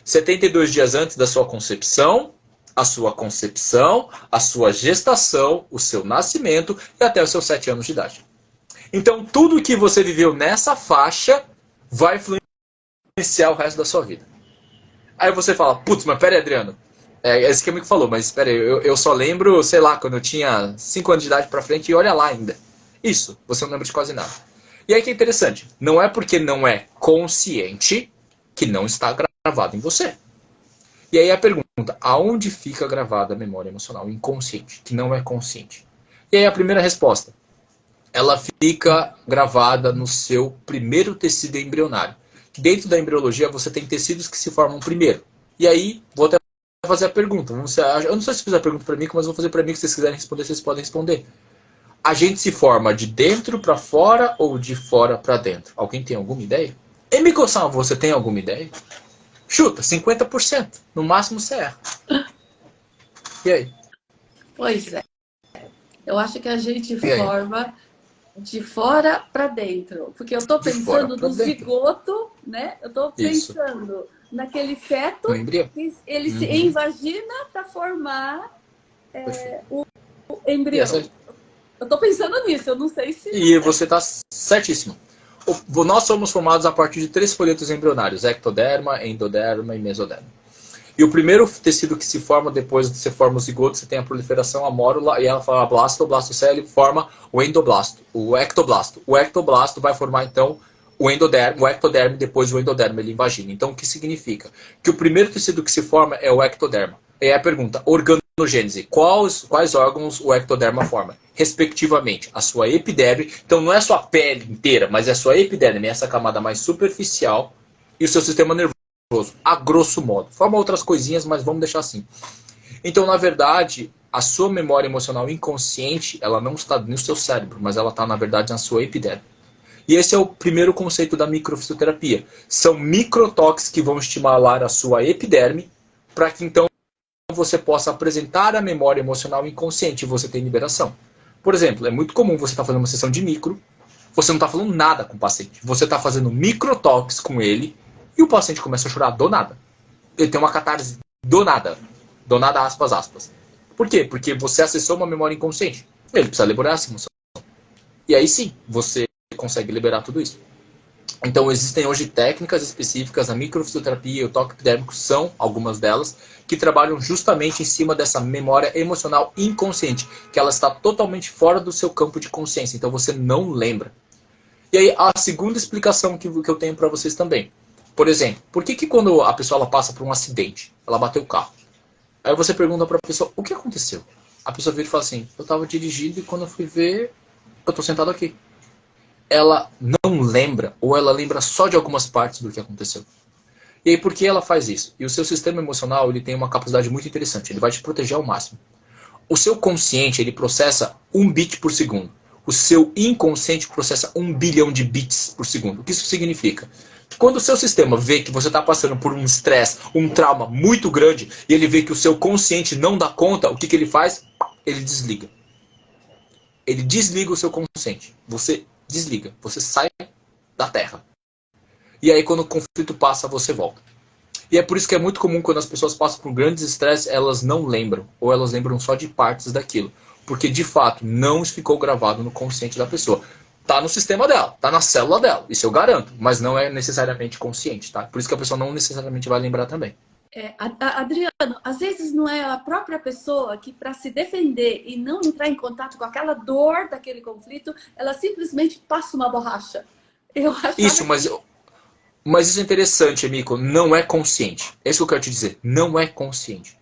72 dias antes da sua concepção, a sua gestação, o seu nascimento e até os seus 7 anos de idade. Então, tudo que você viveu nessa faixa vai influenciar o resto da sua vida. Aí você fala, putz, mas pera aí, Adriano. Esse que é o que falou, mas pera aí, eu só lembro, sei lá, quando eu tinha 5 anos de idade pra frente e olha lá ainda. Isso, você não lembra de quase nada. E aí que é interessante, não é porque não é consciente que não está gravado em você. E aí a pergunta, aonde fica gravada a memória emocional inconsciente, que não é consciente? E aí a primeira resposta, ela fica gravada no seu primeiro tecido embrionário. Dentro da embriologia você tem tecidos que se formam primeiro. E aí, vou até fazer a pergunta. Eu não sei se fizer a pergunta para mim, mas vou fazer para mim, que se vocês quiserem responder, vocês podem responder. A gente se forma de dentro para fora ou de fora para dentro? Alguém tem alguma ideia? Emiko-san, você tem alguma ideia? Chuta, 50%. No máximo você erra. E aí? Pois é. Eu acho que a gente forma de fora para dentro. Porque eu estou pensando no zigoto, né? Eu estou pensando naquele feto que ele se invagina para formar o embrião. Eu estou pensando nisso, eu não sei se... E você está certíssimo. Nós somos formados a partir de 3 folhetos embrionários, ectoderma, endoderma e mesoderma. E o primeiro tecido que se forma depois de você forma o zigoto, você tem a proliferação, a mórula, e ela forma blasto, o blastocele forma o endoblasto, o ectoblasto. O ectoblasto vai formar, então, o ectoderma e depois o endoderma, ele invagina. Então, o que significa? Que o primeiro tecido que se forma é o ectoderma. E aí a pergunta, organogênese, quais órgãos o ectoderma forma? Respectivamente, a sua epiderme, então não é sua pele inteira, mas é a sua epiderme, essa camada mais superficial, e o seu sistema nervoso, a grosso modo. Forma outras coisinhas, mas vamos deixar assim. Então, na verdade, a sua memória emocional inconsciente, ela não está no seu cérebro, mas ela está, na verdade, na sua epiderme. E esse é o primeiro conceito da microfisioterapia. São microtoques que vão estimular a sua epiderme para que, então, você possa apresentar a memória emocional inconsciente e você tem liberação. Por exemplo, é muito comum você estar fazendo uma sessão de micro, você não está falando nada com o paciente, você está fazendo microtoques com ele e o paciente começa a chorar do nada. Ele tem uma catarse do nada, aspas, aspas. Por quê? Porque você acessou uma memória inconsciente. Ele precisa liberar essa emoção. E aí sim, você consegue liberar tudo isso. Então existem hoje técnicas específicas, a microfisioterapia e o toque epidérmico são algumas delas, que trabalham justamente em cima dessa memória emocional inconsciente, que ela está totalmente fora do seu campo de consciência, então você não lembra. E aí a segunda explicação que eu tenho para vocês também. Por exemplo, por que quando a pessoa ela passa por um acidente, ela bateu o carro, aí você pergunta para a pessoa, o que aconteceu? A pessoa vira e fala assim, eu estava dirigindo e quando eu fui ver, eu estou sentado aqui. Ela não lembra, ou ela lembra só de algumas partes do que aconteceu. E aí, por que ela faz isso? E o seu sistema emocional, ele tem uma capacidade muito interessante. Ele vai te proteger ao máximo. O seu consciente, ele processa 1 bit por segundo. O seu inconsciente processa 1 bilhão de bits por segundo. O que isso significa? Que quando o seu sistema vê que você está passando por um estresse, um trauma muito grande, e ele vê que o seu consciente não dá conta, o que, que ele faz? Ele desliga. Ele desliga o seu consciente. Você desliga. Você sai da Terra. E aí, quando o conflito passa, você volta. E é por isso que é muito comum quando as pessoas passam por grandes estresses, elas não lembram. Ou elas lembram só de partes daquilo. Porque, de fato, não ficou gravado no consciente da pessoa. Tá no sistema dela, tá na célula dela. Isso eu garanto. Mas não é necessariamente consciente, tá? Por isso que a pessoa não necessariamente vai lembrar também. Adriano, às vezes não é a própria pessoa que, para se defender e não entrar em contato com aquela dor daquele conflito, ela simplesmente passa uma borracha. Eu achava Isso, mas isso é interessante, Amico. Não é consciente. É isso que eu quero te dizer. Não é consciente.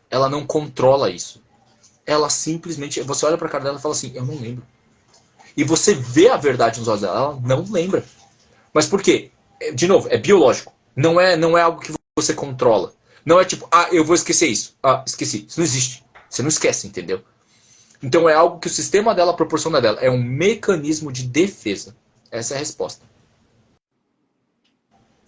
Ela não controla isso. Ela simplesmente... Você olha pra cara dela e fala assim, eu não lembro. E você vê a verdade nos olhos dela. Ela não lembra. Mas por quê? De novo, é biológico. Não é algo que você controla. Não é tipo, eu vou esquecer isso. Esqueci. Isso não existe. Você não esquece, entendeu? Então é algo que o sistema dela proporciona a dela. É um mecanismo de defesa. Essa é a resposta.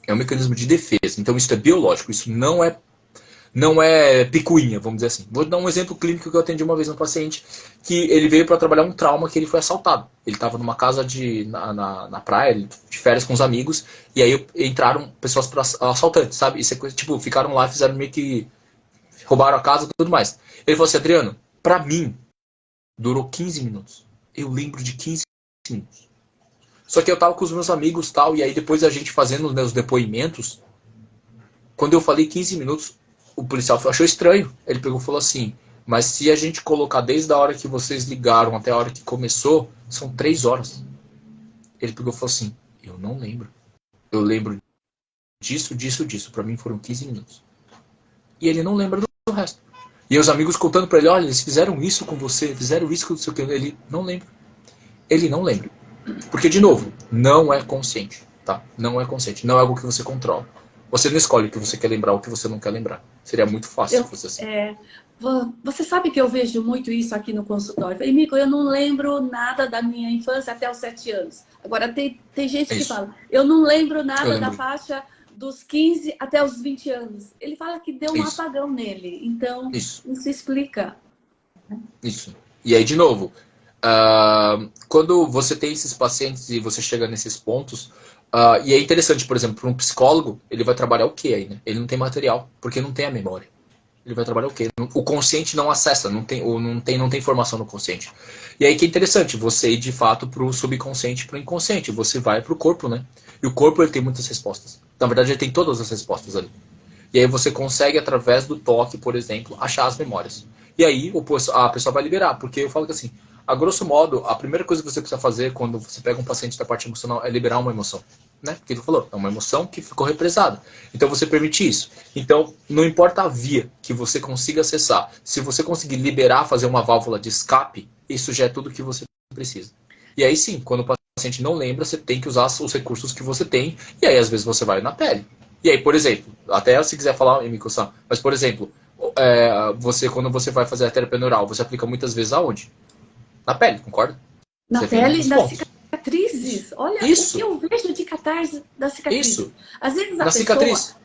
É um mecanismo de defesa. Então isso é biológico. Isso não é picuinha, vamos dizer assim. Vou dar um exemplo clínico que eu atendi uma vez um paciente que ele veio para trabalhar um trauma que ele foi assaltado. Ele estava numa casa na praia, de férias com os amigos, e aí entraram pessoas assaltantes, sabe? Isso é coisa, tipo, ficaram lá, fizeram meio que roubaram a casa e tudo mais. Ele falou assim, Adriano, pra mim, durou 15 minutos. Eu lembro de 15 minutos. Só que eu tava com os meus amigos tal, e aí depois a gente fazendo os meus depoimentos, quando eu falei 15 minutos, o policial achou estranho. Ele pegou e falou assim, mas se a gente colocar desde a hora que vocês ligaram até a hora que começou, são 3 horas. Ele pegou e falou assim, eu não lembro. Eu lembro disso. Pra mim foram 15 minutos. E ele não lembra do resto. E os amigos contando pra ele, olha, eles fizeram isso com você, fizeram isso com você. Ele não lembra. Ele não lembra. Porque, de novo, não é consciente. Tá? Não é consciente. Não é algo que você controla. Você não escolhe o que você quer lembrar ou o que você não quer lembrar. Seria muito fácil se fosse assim. Você sabe que eu vejo muito isso aqui no consultório. Falei, Mico, eu não lembro nada da minha infância até os 7 anos. Agora, tem gente que fala, eu não lembro nada da faixa dos 15 até os 20 anos. Ele fala que deu um apagão nele. Então, isso explica. Isso. E aí, de novo, quando você tem esses pacientes e você chega nesses pontos, e é interessante, por exemplo, para um psicólogo, ele vai trabalhar o quê aí, né? Ele não tem material, porque não tem a memória. Ele vai trabalhar o quê? O consciente não acessa, não tem informação no consciente. E aí que é interessante, você ir de fato para o subconsciente, para o inconsciente. Você vai para o corpo, né? E o corpo ele tem muitas respostas. Na verdade, ele tem todas as respostas ali. E aí você consegue, através do toque, por exemplo, achar as memórias. E aí a pessoa vai liberar, porque eu falo que assim, a grosso modo, a primeira coisa que você precisa fazer quando você pega um paciente da parte emocional é liberar uma emoção. Né? Porque ele falou, é uma emoção que ficou represada. Então você permite isso. Então, não importa a via que você consiga acessar, se você conseguir liberar, fazer uma válvula de escape, isso já é tudo que você precisa. E aí sim, quando o paciente não lembra, você tem que usar os recursos que você tem, e aí às vezes você vai na pele. E aí, por exemplo, até se quiser falar, Emiko-san, mas por exemplo, quando você vai fazer a terapia neural, você aplica muitas vezes aonde? Na pele, concorda? Na você pele, nas cicatrizes. Olha isso. O que eu vejo de catarse da cicatriz. Isso. Às vezes a na pessoa... cicatriz.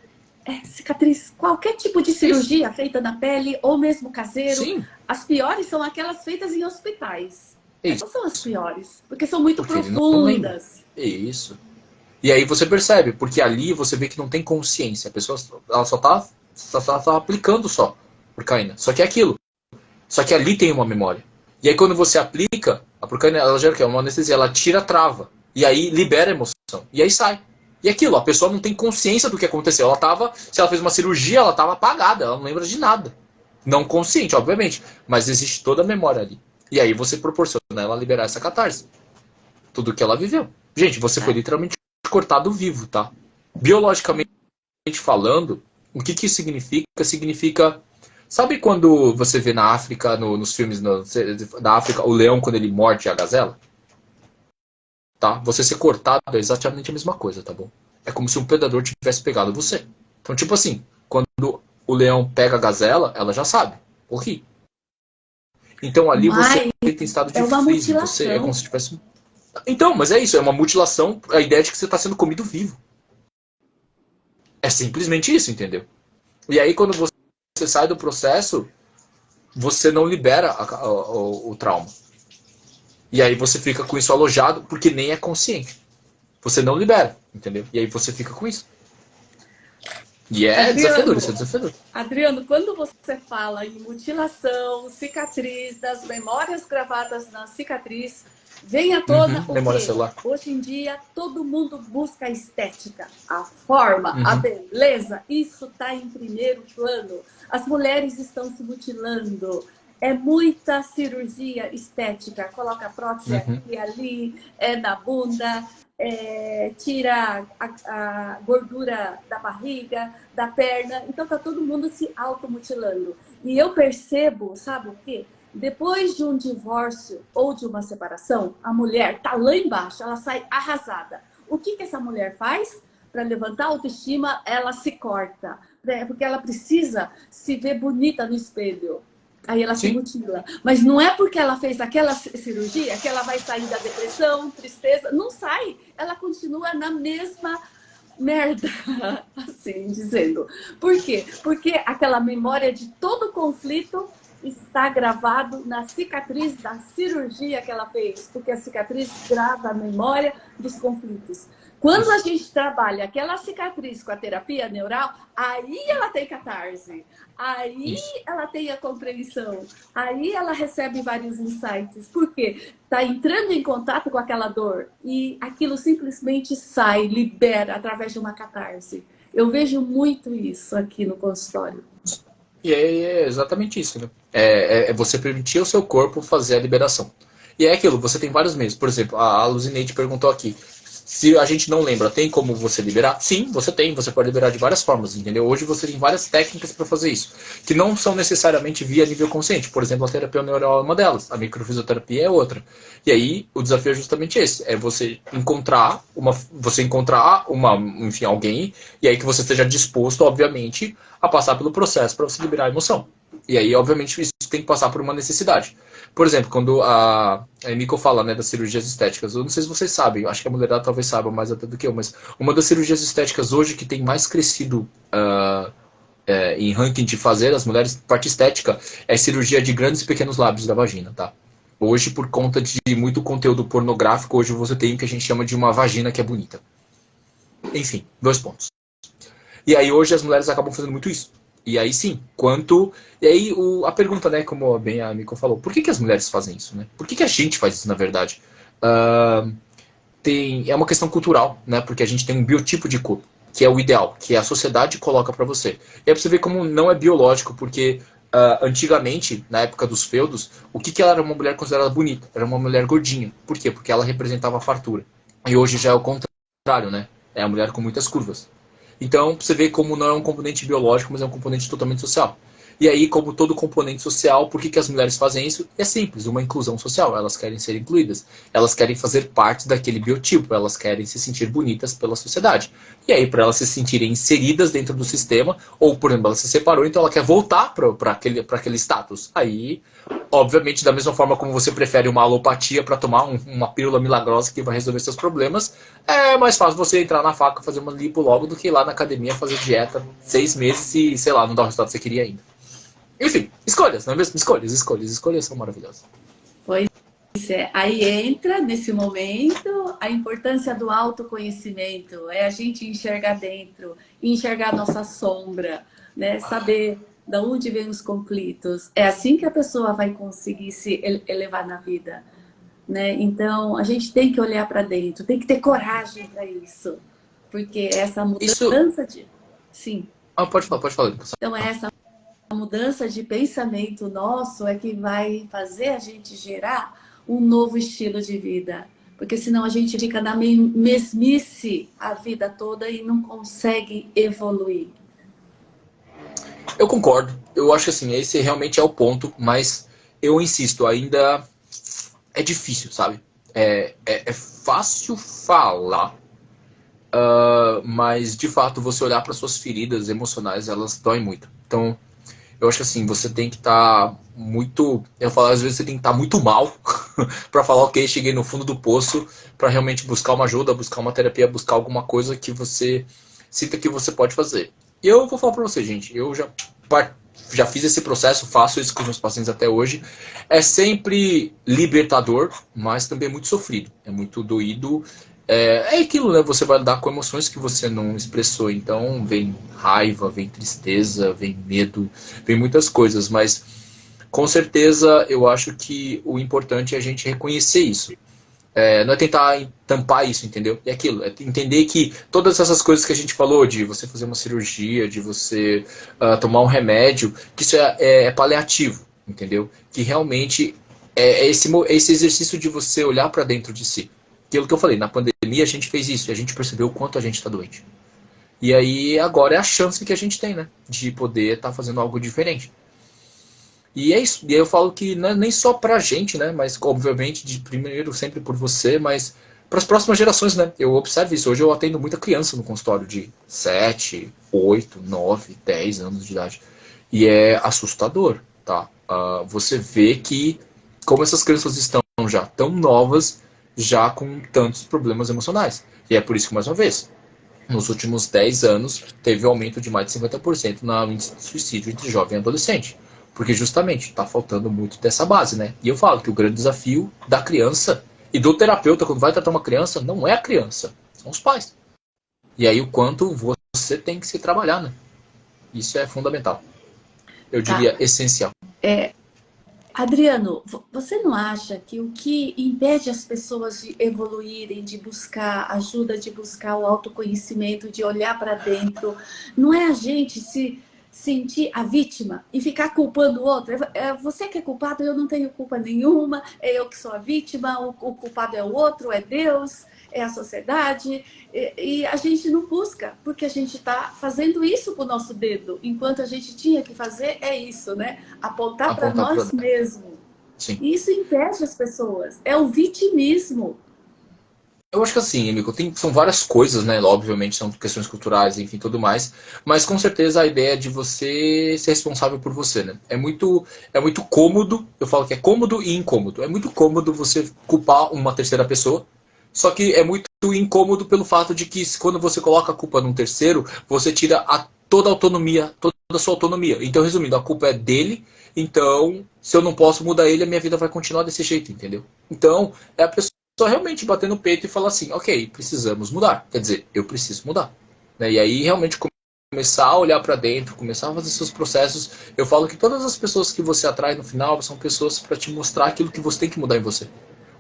Cicatriz. Qualquer tipo de cirurgia feita na pele, ou mesmo caseiro. Sim. As piores são aquelas feitas em hospitais. Isso. Essas são as piores. Porque são muito porque profundas. Isso. E aí você percebe, porque ali você vê que não tem consciência. A pessoa ela só tá aplicando só porcaína. Só que é aquilo. Só que ali tem uma memória. E aí quando você aplica, a porcaína, ela gera o quê? Uma anestesia, ela tira a trava. E aí libera a emoção. E aí sai. E aquilo, a pessoa não tem consciência do que aconteceu. Se ela fez uma cirurgia, ela estava apagada, ela não lembra de nada. Não consciente, obviamente. Mas existe toda a memória ali. E aí você proporciona ela liberar essa catarse. Tudo que ela viveu. Gente, você foi literalmente cortado vivo, tá? Biologicamente falando, o que isso significa? Significa... Sabe quando você vê na África, nos filmes da África, o leão quando ele morde a gazela? Tá? Você ser cortado é exatamente a mesma coisa, tá bom? É como se um predador tivesse pegado você. Então, tipo assim, quando o leão pega a gazela, ela já sabe, corri. Então ali você Mas entra em estado é de uma freeze, você é como mutilação. se tivesse... Então, mas é isso, é uma mutilação, a ideia de que você está sendo comido vivo. É simplesmente isso, entendeu? E aí quando você sai do processo, você não libera o trauma. E aí você fica com isso alojado, porque nem é consciente. Você não libera, entendeu? E aí você fica com isso. E é desafiador, isso é Adriano, desafiador. Adriano, quando você fala em mutilação, cicatriz, das memórias gravadas na cicatriz, vem à tona o Memória quê? celular. Hoje em dia, todo mundo busca a estética, a forma, a Uhum. beleza. Isso está em primeiro plano. As mulheres estão se mutilando. É muita cirurgia estética. Coloca prótese Uhum. aqui e ali, é na bunda, tira a gordura da barriga, da perna. Então tá todo mundo se automutilando. E eu percebo, sabe o quê? Depois de um divórcio ou de uma separação, a mulher tá lá embaixo, ela sai arrasada. O que essa mulher faz? Para levantar a autoestima, ela se corta, porque ela precisa se ver bonita no espelho. Aí ela se Sim. mutila. Mas não é porque ela fez aquela cirurgia que ela vai sair da depressão, tristeza. Não sai. Ela continua na mesma merda, assim dizendo. Por quê? Porque aquela memória de todo conflito está gravado na cicatriz da cirurgia que ela fez, porque a cicatriz grava a memória dos conflitos. Quando a gente trabalha aquela cicatriz com a terapia neural, aí ela tem catarse, aí Isso. ela tem a compreensão, aí ela recebe vários insights. Por quê? Está entrando em contato com aquela dor e aquilo simplesmente sai, libera através de uma catarse. Eu vejo muito isso aqui no consultório. E é exatamente isso, né? É você permitir ao seu corpo fazer a liberação. E é aquilo, você tem vários meios. Por exemplo, a Luzineide perguntou aqui, se a gente não lembra, tem como você liberar? Sim, você tem, você pode liberar de várias formas, entendeu? Hoje você tem várias técnicas para fazer isso, que não são necessariamente via nível consciente. Por exemplo, a terapia neural é uma delas, a microfisioterapia é outra. E aí, o desafio é justamente esse, é você encontrar enfim, alguém, e aí que você esteja disposto, obviamente, a passar pelo processo para você liberar a emoção. E aí, obviamente, isso tem que passar por uma necessidade. Por exemplo, quando a Nico fala, né, das cirurgias estéticas, eu não sei se vocês sabem, acho que a mulherada talvez saiba mais até do que eu, mas uma das cirurgias estéticas hoje que tem mais crescido em ranking de fazer as mulheres, parte estética, é cirurgia de grandes e pequenos lábios da vagina, tá? Hoje, por conta de muito conteúdo pornográfico, hoje você tem o que a gente chama de uma vagina que é bonita. Enfim, 2 pontos. E aí hoje as mulheres acabam fazendo muito isso. E aí sim, quanto... E aí a pergunta, né, como bem a Nico falou, por que as mulheres fazem isso, né? Por que a gente faz isso, na verdade? É uma questão cultural, né? Porque a gente tem um biotipo de corpo, que é o ideal, que a sociedade coloca pra você. E aí pra você ver como não é biológico, porque antigamente, na época dos feudos, o que ela era uma mulher considerada bonita? Era uma mulher gordinha. Por quê? Porque ela representava a fartura. E hoje já é o contrário, né? É a mulher com muitas curvas. Então, você vê como não é um componente biológico, mas é um componente totalmente social. E aí, como todo componente social, por que as mulheres fazem isso? É simples, uma inclusão social. Elas querem ser incluídas. Elas querem fazer parte daquele biotipo. Elas querem se sentir bonitas pela sociedade. E aí, para elas se sentirem inseridas dentro do sistema, ou, por exemplo, ela se separou, então ela quer voltar para aquele status. Aí, obviamente, da mesma forma como você prefere uma alopatia para tomar uma pílula milagrosa que vai resolver seus problemas, é mais fácil você entrar na faca, fazer uma lipo logo, do que ir lá na academia fazer dieta 6 meses e, sei lá, não dar o resultado que você queria ainda. Enfim, escolhas, não é mesmo? Escolhas são maravilhosas. Pois é. Aí entra, nesse momento, a importância do autoconhecimento. É a gente enxergar dentro, enxergar nossa sombra, né? Saber de onde vêm os conflitos. É assim que a pessoa vai conseguir se elevar na vida, né? Então, a gente tem que olhar para dentro, tem que ter coragem para isso. Porque essa Isso. mudança de... Sim. Pode falar. Então, essa mudança de pensamento nosso é que vai fazer a gente gerar um novo estilo de vida. Porque senão a gente fica na mesmice a vida toda e não consegue evoluir. Eu concordo. Eu acho que assim, esse realmente é o ponto, mas eu insisto, ainda é difícil, sabe? É fácil falar, mas de fato você olhar para suas feridas emocionais, elas doem muito. Então, eu acho que assim, você tem que estar muito, eu falo, às vezes você tem que estar muito mal para falar, ok, cheguei no fundo do poço, para realmente buscar uma ajuda, buscar uma terapia, buscar alguma coisa que você sinta que você pode fazer. E eu vou falar para você, gente, eu já fiz esse processo, faço isso com os meus pacientes até hoje. É sempre libertador, mas também é muito sofrido, é muito doído. É aquilo, né? Você vai lidar com emoções que você não expressou. Então, vem raiva, vem tristeza, vem medo, vem muitas coisas. Mas, com certeza, eu acho que o importante é a gente reconhecer isso. Não é tentar tampar isso, entendeu? É aquilo, é entender que todas essas coisas que a gente falou, de você fazer uma cirurgia, de você tomar um remédio, que isso é paliativo, entendeu? Que realmente esse exercício de você olhar para dentro de si. Aquilo que eu falei, na pandemia a gente fez isso, e a gente percebeu o quanto a gente está doente. E aí agora é a chance que a gente tem, né? De poder estar fazendo algo diferente. E é isso. E aí eu falo que não é nem só pra gente, né? Mas obviamente, de primeiro sempre por você, mas para as próximas gerações, né? Eu observo isso. Hoje eu atendo muita criança no consultório de 7, 8, 9, 10 anos de idade. E é assustador, tá? Você vê que como essas crianças estão já tão novas, já com tantos problemas emocionais. E é por isso que, mais uma vez, nos últimos 10 anos, teve um aumento de mais de 50% no índice de suicídio entre jovem e adolescente. Porque justamente está faltando muito dessa base, né? E eu falo que o grande desafio da criança e do terapeuta quando vai tratar uma criança não é a criança, são os pais. E aí o quanto você tem que se trabalhar, né? Isso é fundamental. Eu Tá. diria essencial. Adriano, você não acha que o que impede as pessoas de evoluírem, de buscar ajuda, de buscar o autoconhecimento, de olhar para dentro, não é a gente se sentir a vítima e ficar culpando o outro? É você que é culpado, eu não tenho culpa nenhuma, é eu que sou a vítima, o culpado é o outro, é Deus, é a sociedade. E a gente não busca, porque a gente está fazendo isso com o nosso dedo, enquanto a gente tinha que fazer é isso, né? Apontar para Apontar para nós dentro. mesmos. Sim. E isso impede as pessoas. É o vitimismo. Eu acho que assim, Emílio, são várias coisas, né? Obviamente são questões culturais, enfim, tudo mais. Mas com certeza a ideia de você ser responsável por você, né? É muito cômodo, eu falo que é cômodo e incômodo. É muito cômodo você culpar uma terceira pessoa, só que é muito incômodo pelo fato de que quando você coloca a culpa num terceiro, você tira toda a autonomia, toda a sua autonomia. Então, resumindo, a culpa é dele, então se eu não posso mudar ele, a minha vida vai continuar desse jeito, entendeu? Então, é a pessoa só realmente bater no peito e falar assim, ok, precisamos mudar. Quer dizer, eu preciso mudar. Né? E aí realmente começar a olhar para dentro, começar a fazer seus processos. Eu falo que todas as pessoas que você atrai no final são pessoas para te mostrar aquilo que você tem que mudar em você.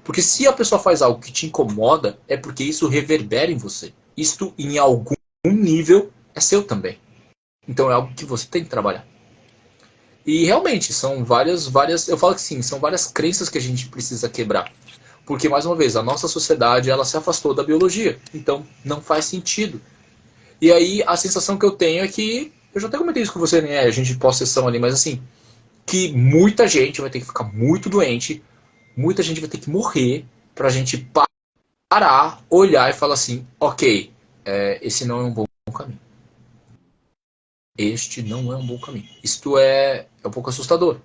Porque se a pessoa faz algo que te incomoda, é porque isso reverbera em você. Isto, em algum nível, é seu também. Então é algo que você tem que trabalhar. E realmente, são várias. Eu falo que sim, são várias crenças que a gente precisa quebrar. Porque, mais uma vez, a nossa sociedade ela se afastou da biologia. Então, não faz sentido. E aí, a sensação que eu tenho é que. Eu já até comentei isso com você, né? A gente pós-sessão ali, mas assim. Que muita gente vai ter que ficar muito doente. Muita gente vai ter que morrer. Pra gente parar, olhar e falar assim: ok, esse não é um bom caminho. Este não é um bom caminho. Isto é um pouco assustador.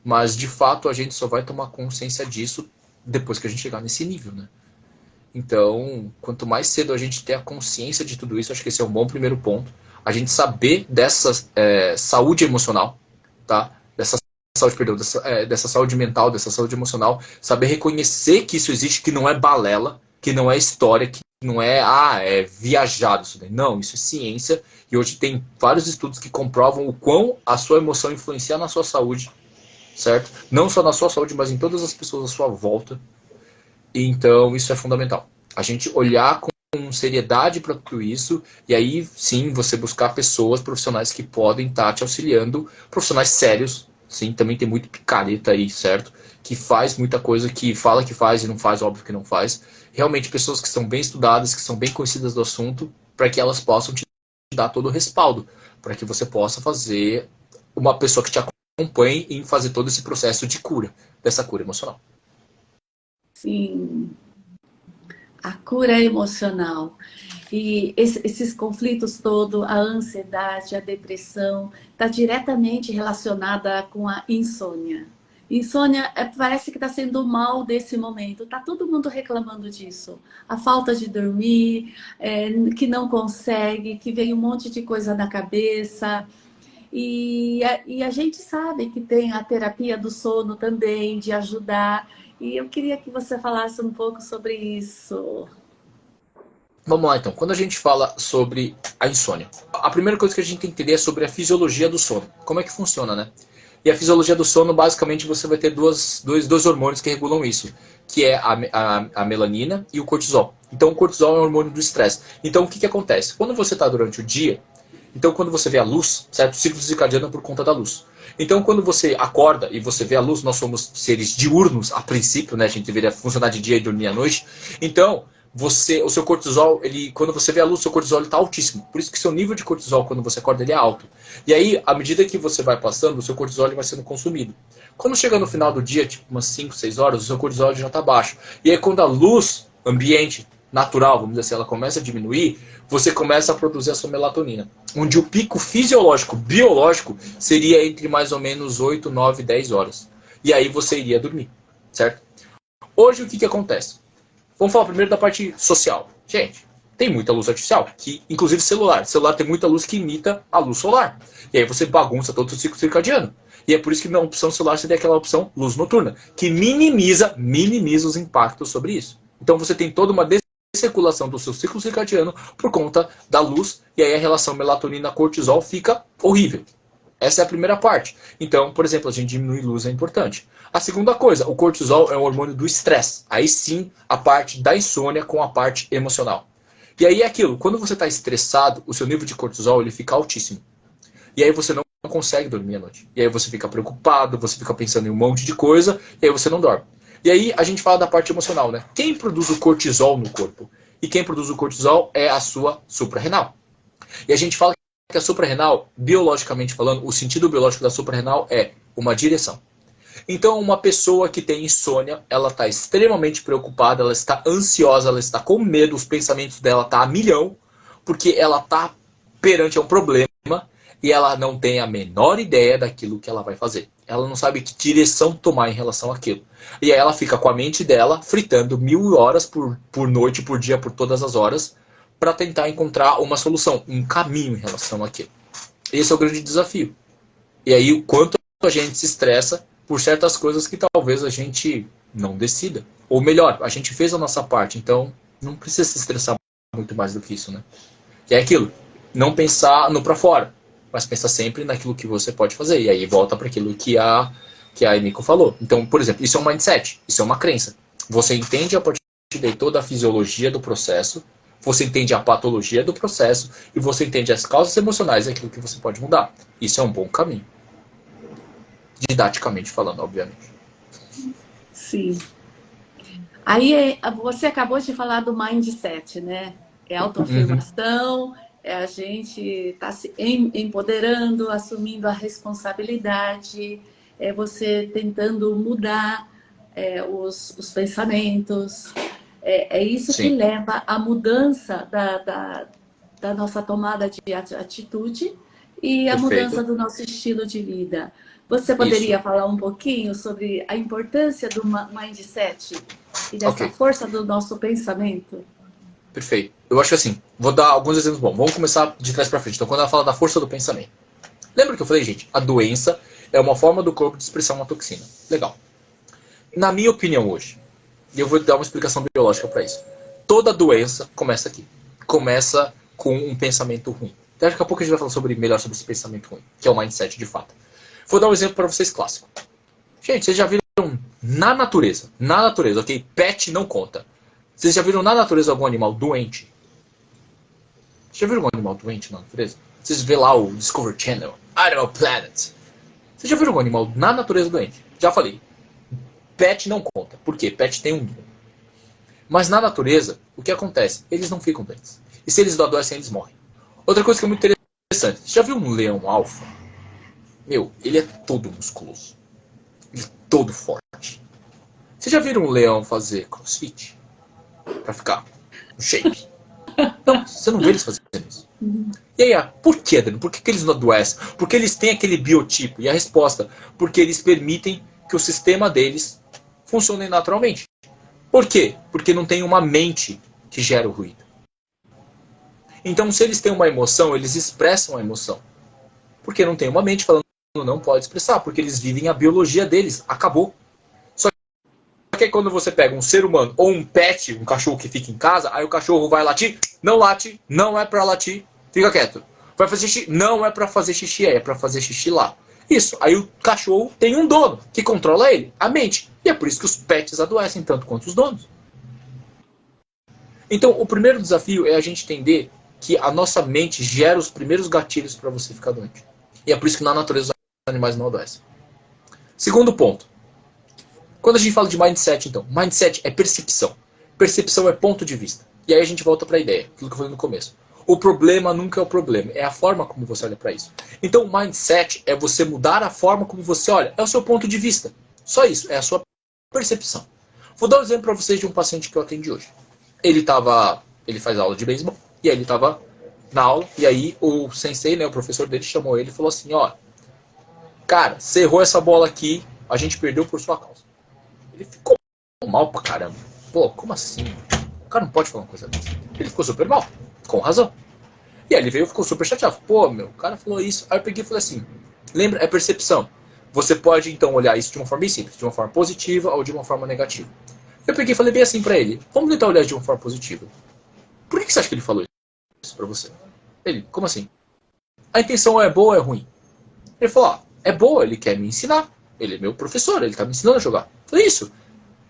Mas, de fato, a gente só vai tomar consciência disso depois que a gente chegar nesse nível, né? Então, quanto mais cedo a gente ter a consciência de tudo isso, acho que esse é um bom primeiro ponto. A gente saber dessa saúde emocional, tá? Dessa saúde, perdão, dessa saúde mental, dessa saúde emocional, saber reconhecer que isso existe, que não é balela, que não é história, que não é viajado isso daí. Não, isso é ciência e hoje tem vários estudos que comprovam o quão a sua emoção influencia na sua saúde, certo? Não só na sua saúde, mas em todas as pessoas à sua volta. Então, isso é fundamental. A gente olhar com seriedade para tudo isso, e aí sim você buscar pessoas profissionais que podem estar te auxiliando, profissionais sérios, sim, também tem muito picareta aí, certo? Que faz muita coisa, que fala que faz e não faz, óbvio que não faz. Realmente pessoas que são bem estudadas, que são bem conhecidas do assunto, para que elas possam te dar todo o respaldo, para que você possa fazer uma pessoa que te acompanhe em fazer todo esse processo de cura, dessa cura emocional. Sim, a cura emocional. E esses conflitos todos, a ansiedade, a depressão, está diretamente relacionada com a insônia. Insônia parece que está sendo o mal desse momento. Está todo mundo reclamando disso. A falta de dormir, que não consegue, que vem um monte de coisa na cabeça. E a gente sabe que tem a terapia do sono também, de ajudar. E eu queria que você falasse um pouco sobre isso. Vamos lá então. Quando a gente fala sobre a insônia, a primeira coisa que a gente tem que entender é sobre a fisiologia do sono. Como é que funciona, né? E a fisiologia do sono, basicamente, você vai ter dois hormônios que regulam isso, que é a melanina e o cortisol. Então, o cortisol é um hormônio do estresse. Então, o que acontece? Quando você está durante o dia, então quando você vê a luz, certo? O ciclo circadiano é por conta da luz. Então, quando você acorda e você vê a luz, nós somos seres diurnos, a princípio, né? A gente deveria funcionar de dia e dormir à noite. Então, o seu cortisol, quando você vê a luz, seu cortisol está altíssimo. Por isso que seu nível de cortisol, quando você acorda, ele é alto. E aí, à medida que você vai passando, o seu cortisol ele vai sendo consumido. Quando chega no final do dia, tipo umas 5, 6 horas, o seu cortisol já está baixo. E aí, quando a luz ambiente, natural, vamos dizer assim, ela começa a diminuir, você começa a produzir a sua melatonina. Onde o pico fisiológico, biológico, seria entre mais ou menos 8, 9, 10 horas. E aí você iria dormir, certo? Hoje, o que acontece? Vamos falar primeiro da parte social. Gente, tem muita luz artificial, que inclusive celular. Celular tem muita luz que imita a luz solar. E aí você bagunça todo o ciclo circadiano. E é por isso que na opção celular você tem aquela opção luz noturna, que minimiza os impactos sobre isso. Então você tem toda uma desregulação do seu ciclo circadiano por conta da luz, e aí a relação melatonina-cortisol fica horrível. Essa é a primeira parte. Então, por exemplo, a gente diminuir luz é importante. A segunda coisa, o cortisol é um hormônio do estresse. Aí sim, a parte da insônia com a parte emocional. E aí é aquilo, quando você está estressado, o seu nível de cortisol ele fica altíssimo. E aí você não consegue dormir à noite. E aí você fica preocupado, você fica pensando em um monte de coisa, e aí você não dorme. E aí a gente fala da parte emocional, né? Quem produz o cortisol no corpo? E quem produz o cortisol é a sua suprarrenal. E a gente fala que a suprarrenal, biologicamente falando, o sentido biológico da suprarrenal é uma direção. Então, uma pessoa que tem insônia, ela está extremamente preocupada, ela está ansiosa, ela está com medo, os pensamentos dela estão a milhão, porque ela está perante a um problema e ela não tem a menor ideia daquilo que ela vai fazer. Ela não sabe que direção tomar em relação àquilo. E aí ela fica com a mente dela fritando 1000 horas por noite, por dia, por todas as horas, para tentar encontrar uma solução, um caminho em relação àquilo. Esse é o grande desafio. E aí o quanto a gente se estressa por certas coisas que talvez a gente não decida. Ou melhor, a gente fez a nossa parte, então não precisa se estressar muito mais do que isso, né? E é aquilo, não pensar no para fora, mas pensar sempre naquilo que você pode fazer. E aí volta para aquilo que a Emiko falou. Então, por exemplo, isso é um mindset, isso é uma crença. Você entende a partir daí toda a fisiologia do processo, você entende a patologia do processo e você entende as causas emocionais e aquilo que você pode mudar. Isso é um bom caminho. Didaticamente falando, obviamente. Sim. Aí você acabou de falar do mindset, né? É autoafirmação, é a gente estar se empoderando, assumindo a responsabilidade, é você tentando mudar os pensamentos. É isso Sim. que leva à mudança da nossa tomada de atitude e a mudança do nosso estilo de vida. Você poderia falar um pouquinho sobre a importância do mindset e dessa força do nosso pensamento? Perfeito. Eu acho que assim, vou dar alguns exemplos bons. Vamos começar de trás para frente. Então, quando ela fala da força do pensamento. Lembra que eu falei, gente? A doença é uma forma do corpo de expressar uma toxina. Legal. Na minha opinião hoje, e eu vou dar uma explicação biológica para isso. Toda doença começa aqui. Começa com um pensamento ruim. Daqui a pouco a gente vai falar melhor sobre esse pensamento ruim, que é o mindset de fato. Vou dar um exemplo para vocês clássico. Gente, vocês já viram na natureza, ok? Pet não conta. Vocês já viram na natureza algum animal doente? Já viram algum animal doente na natureza? Vocês vê lá o Discovery Channel, Animal Planet. Vocês já viram algum animal na natureza doente? Já falei. Pet não conta. Por quê? Pet tem um dom. Mas na natureza, o que acontece? Eles não ficam doentes. E se eles adoecem, eles morrem. Outra coisa que é muito interessante. Você já viu um leão alfa? Meu, ele é todo musculoso. Ele é todo forte. Vocês já viram um leão fazer crossfit? Pra ficar no shape? Não, você não vê eles fazendo isso. E aí, por que, Adriano? Por que eles não adoecem? Porque eles têm aquele biotipo. E a resposta, porque eles permitem que o sistema deles funcione naturalmente. Por quê? Porque não tem uma mente que gera o ruído. Então, se eles têm uma emoção, eles expressam a emoção. Porque não tem uma mente falando não pode expressar, porque eles vivem a biologia deles. Acabou. Só que aí quando você pega um ser humano ou um pet, um cachorro que fica em casa, aí o cachorro vai latir, não late, não é pra latir, fica quieto. Vai fazer xixi, não é pra fazer xixi, é pra fazer xixi lá. Isso, aí o cachorro tem um dono que controla ele, a mente. E é por isso que os pets adoecem tanto quanto os donos. Então, o primeiro desafio é a gente entender que a nossa mente gera os primeiros gatilhos para você ficar doente. E é por isso que na natureza os animais não adoecem. Segundo ponto. Quando a gente fala de mindset, então, mindset é percepção. Percepção é ponto de vista. E aí a gente volta para a ideia, aquilo que eu falei no começo. O problema nunca é o problema, é a forma como você olha para isso. Então, o mindset é você mudar a forma como você olha, é o seu ponto de vista. Só isso, é a sua percepção. Vou dar um exemplo para vocês de um paciente que eu atendi hoje. Ele faz aula de beisebol, e aí ele estava na aula, e aí o sensei, né, o professor dele, chamou ele e falou assim, ó, cara, você errou essa bola aqui, a gente perdeu por sua causa. Ele ficou mal pra caramba. Pô, como assim? O cara não pode falar uma coisa dessa. Ele ficou super mal, com razão. E aí ele veio e ficou super chateado. Pô, meu, o cara falou isso. Aí eu peguei e falei assim, lembra, é percepção. Você pode, então, olhar isso de uma forma bem simples, de uma forma positiva ou de uma forma negativa. Eu peguei e falei bem assim pra ele, vamos tentar olhar de uma forma positiva. Por que você acha que ele falou isso pra você? Ele, como assim? A intenção é boa ou é ruim? Ele falou, ó, é boa, ele quer me ensinar. Ele é meu professor, ele tá me ensinando a jogar. Eu falei, isso.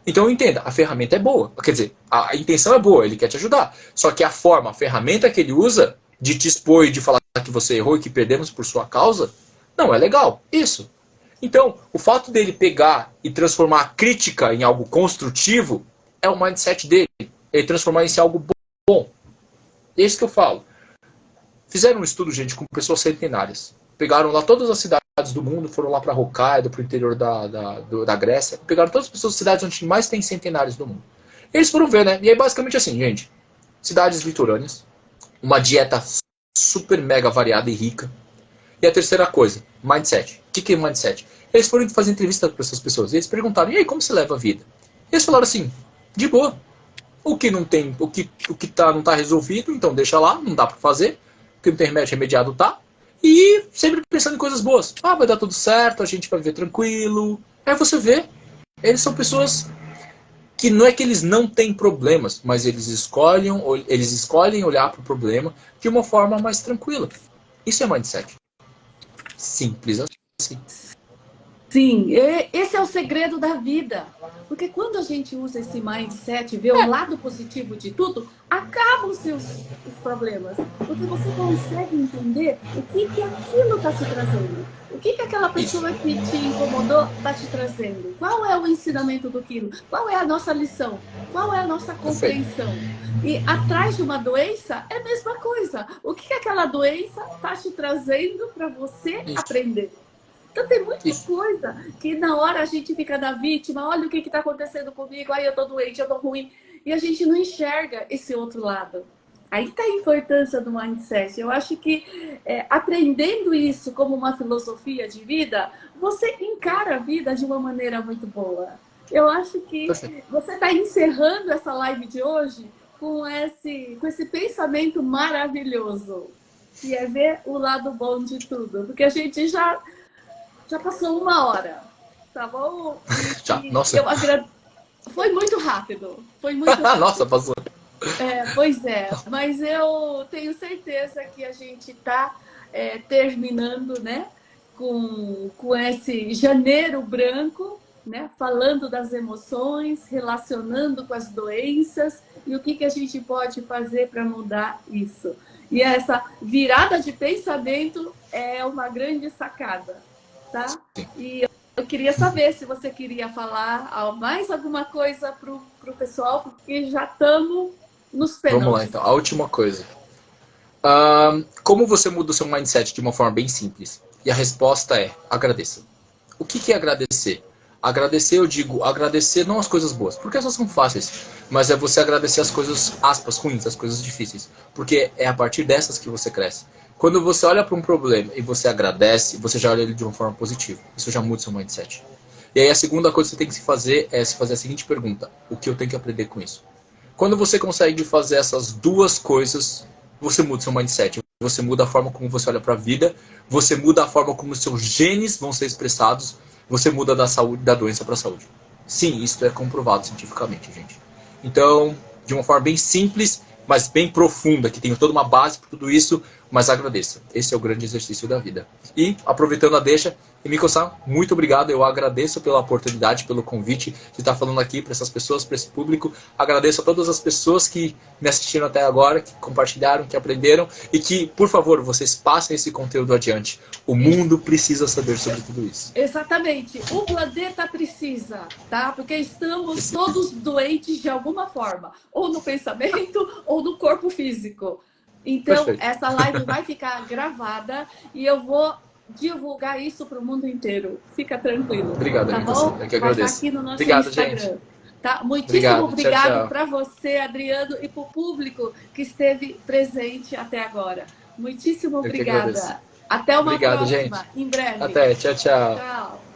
Então entenda, a ferramenta é boa. Quer dizer, a intenção é boa, ele quer te ajudar. Só que a forma, a ferramenta que ele usa de te expor e de falar que você errou e que perdemos por sua causa, não é legal. Isso. Então, o fato dele pegar e transformar a crítica em algo construtivo é o mindset dele. Ele transformar isso em algo bom. É isso que eu falo. Fizeram um estudo, gente, com pessoas centenárias. Pegaram lá todas as cidades do mundo, foram lá para Hokkaido, para o interior da Grécia. Pegaram todas as pessoas, cidades onde mais tem centenários do mundo. Eles foram ver, né? E aí basicamente assim, gente. Cidades litorâneas. Uma dieta super mega variada e rica. E a terceira coisa, mindset. O que é mindset? Eles foram fazer entrevista para essas pessoas. E eles perguntaram, e aí, como você leva a vida? Eles falaram assim, de boa. O que não tem, não tá resolvido, então deixa lá, não dá para fazer. O que não tem remédio remediado tá. E sempre pensando em coisas boas. Ah, vai dar tudo certo, a gente vai viver tranquilo. Aí você vê, eles são pessoas que não é que eles não têm problemas, mas eles escolhem olhar para o problema de uma forma mais tranquila. Isso é mindset. Simples assim. Sim, esse é o segredo da vida. Porque quando a gente usa esse mindset, vê o lado positivo de tudo, acabam os problemas. Porque você consegue entender o que aquilo está te trazendo. O que aquela pessoa que te incomodou está te trazendo. Qual é o ensinamento do quilo? Qual é a nossa lição? Qual é a nossa compreensão? E atrás de uma doença é a mesma coisa. O que aquela doença está te trazendo para você aprender? Então tem muita coisa que na hora a gente fica da vítima, olha o que está acontecendo comigo, aí eu tô doente, eu tô ruim, e a gente não enxerga esse outro lado. Aí está a importância do mindset. Eu acho que aprendendo isso como uma filosofia de vida, você encara a vida de uma maneira muito boa. Eu acho que você está encerrando essa live de hoje com esse pensamento maravilhoso, que é ver o lado bom de tudo. Porque a gente já passou 1 hora, tá bom? Nossa. Foi muito rápido. Foi muito rápido. Nossa, passou. Pois é, mas eu tenho certeza que a gente está terminando, né, com esse janeiro branco, né, falando das emoções, relacionando com as doenças e o que a gente pode fazer para mudar isso. E essa virada de pensamento é uma grande sacada. Tá? E eu queria saber se você queria falar mais alguma coisa para o pessoal, porque já estamos nos penúltimos. Vamos lá, então. A última coisa. Como você muda o seu mindset de uma forma bem simples? E a resposta é agradeça. O que é agradecer? Agradecer, eu digo, agradecer não as coisas boas, porque essas são fáceis, mas é você agradecer as coisas, aspas, ruins, as coisas difíceis, porque é a partir dessas que você cresce. Quando você olha para um problema e você agradece, você já olha ele de uma forma positiva. Isso já muda seu mindset. E aí a segunda coisa que você tem que se fazer é se fazer a seguinte pergunta: o que eu tenho que aprender com isso? Quando você consegue fazer essas duas coisas, você muda seu mindset. Você muda a forma como você olha para a vida, você muda a forma como seus genes vão ser expressados, você muda da saúde, da doença para a saúde. Sim, isso é comprovado cientificamente, gente. Então, de uma forma bem simples, mas bem profunda, que tem toda uma base para tudo isso, mas agradeça. Esse é o grande exercício da vida. E, aproveitando a deixa, Emiko-san, muito obrigado. Eu agradeço pela oportunidade, pelo convite de estar falando aqui para essas pessoas, para esse público. Agradeço a todas as pessoas que me assistiram até agora, que compartilharam, que aprenderam e que, por favor, vocês passem esse conteúdo adiante. O mundo precisa saber sobre tudo isso. Exatamente. O planeta precisa, tá? Porque estamos todos doentes de alguma forma, ou no pensamento ou no corpo físico. Então, Perfeito. essa live vai ficar gravada e eu vou divulgar isso para o mundo inteiro. Fica tranquilo. Obrigado, tá amigo. bom? Eu que Vai estar agradeço. aqui no nosso Obrigado, Instagram. gente. Tá? Muitíssimo obrigado Tchau. para você, Adriano, e para o público que esteve presente até agora. Muitíssimo obrigada. Até uma próxima, gente. em breve. Até, tchau. Tchau.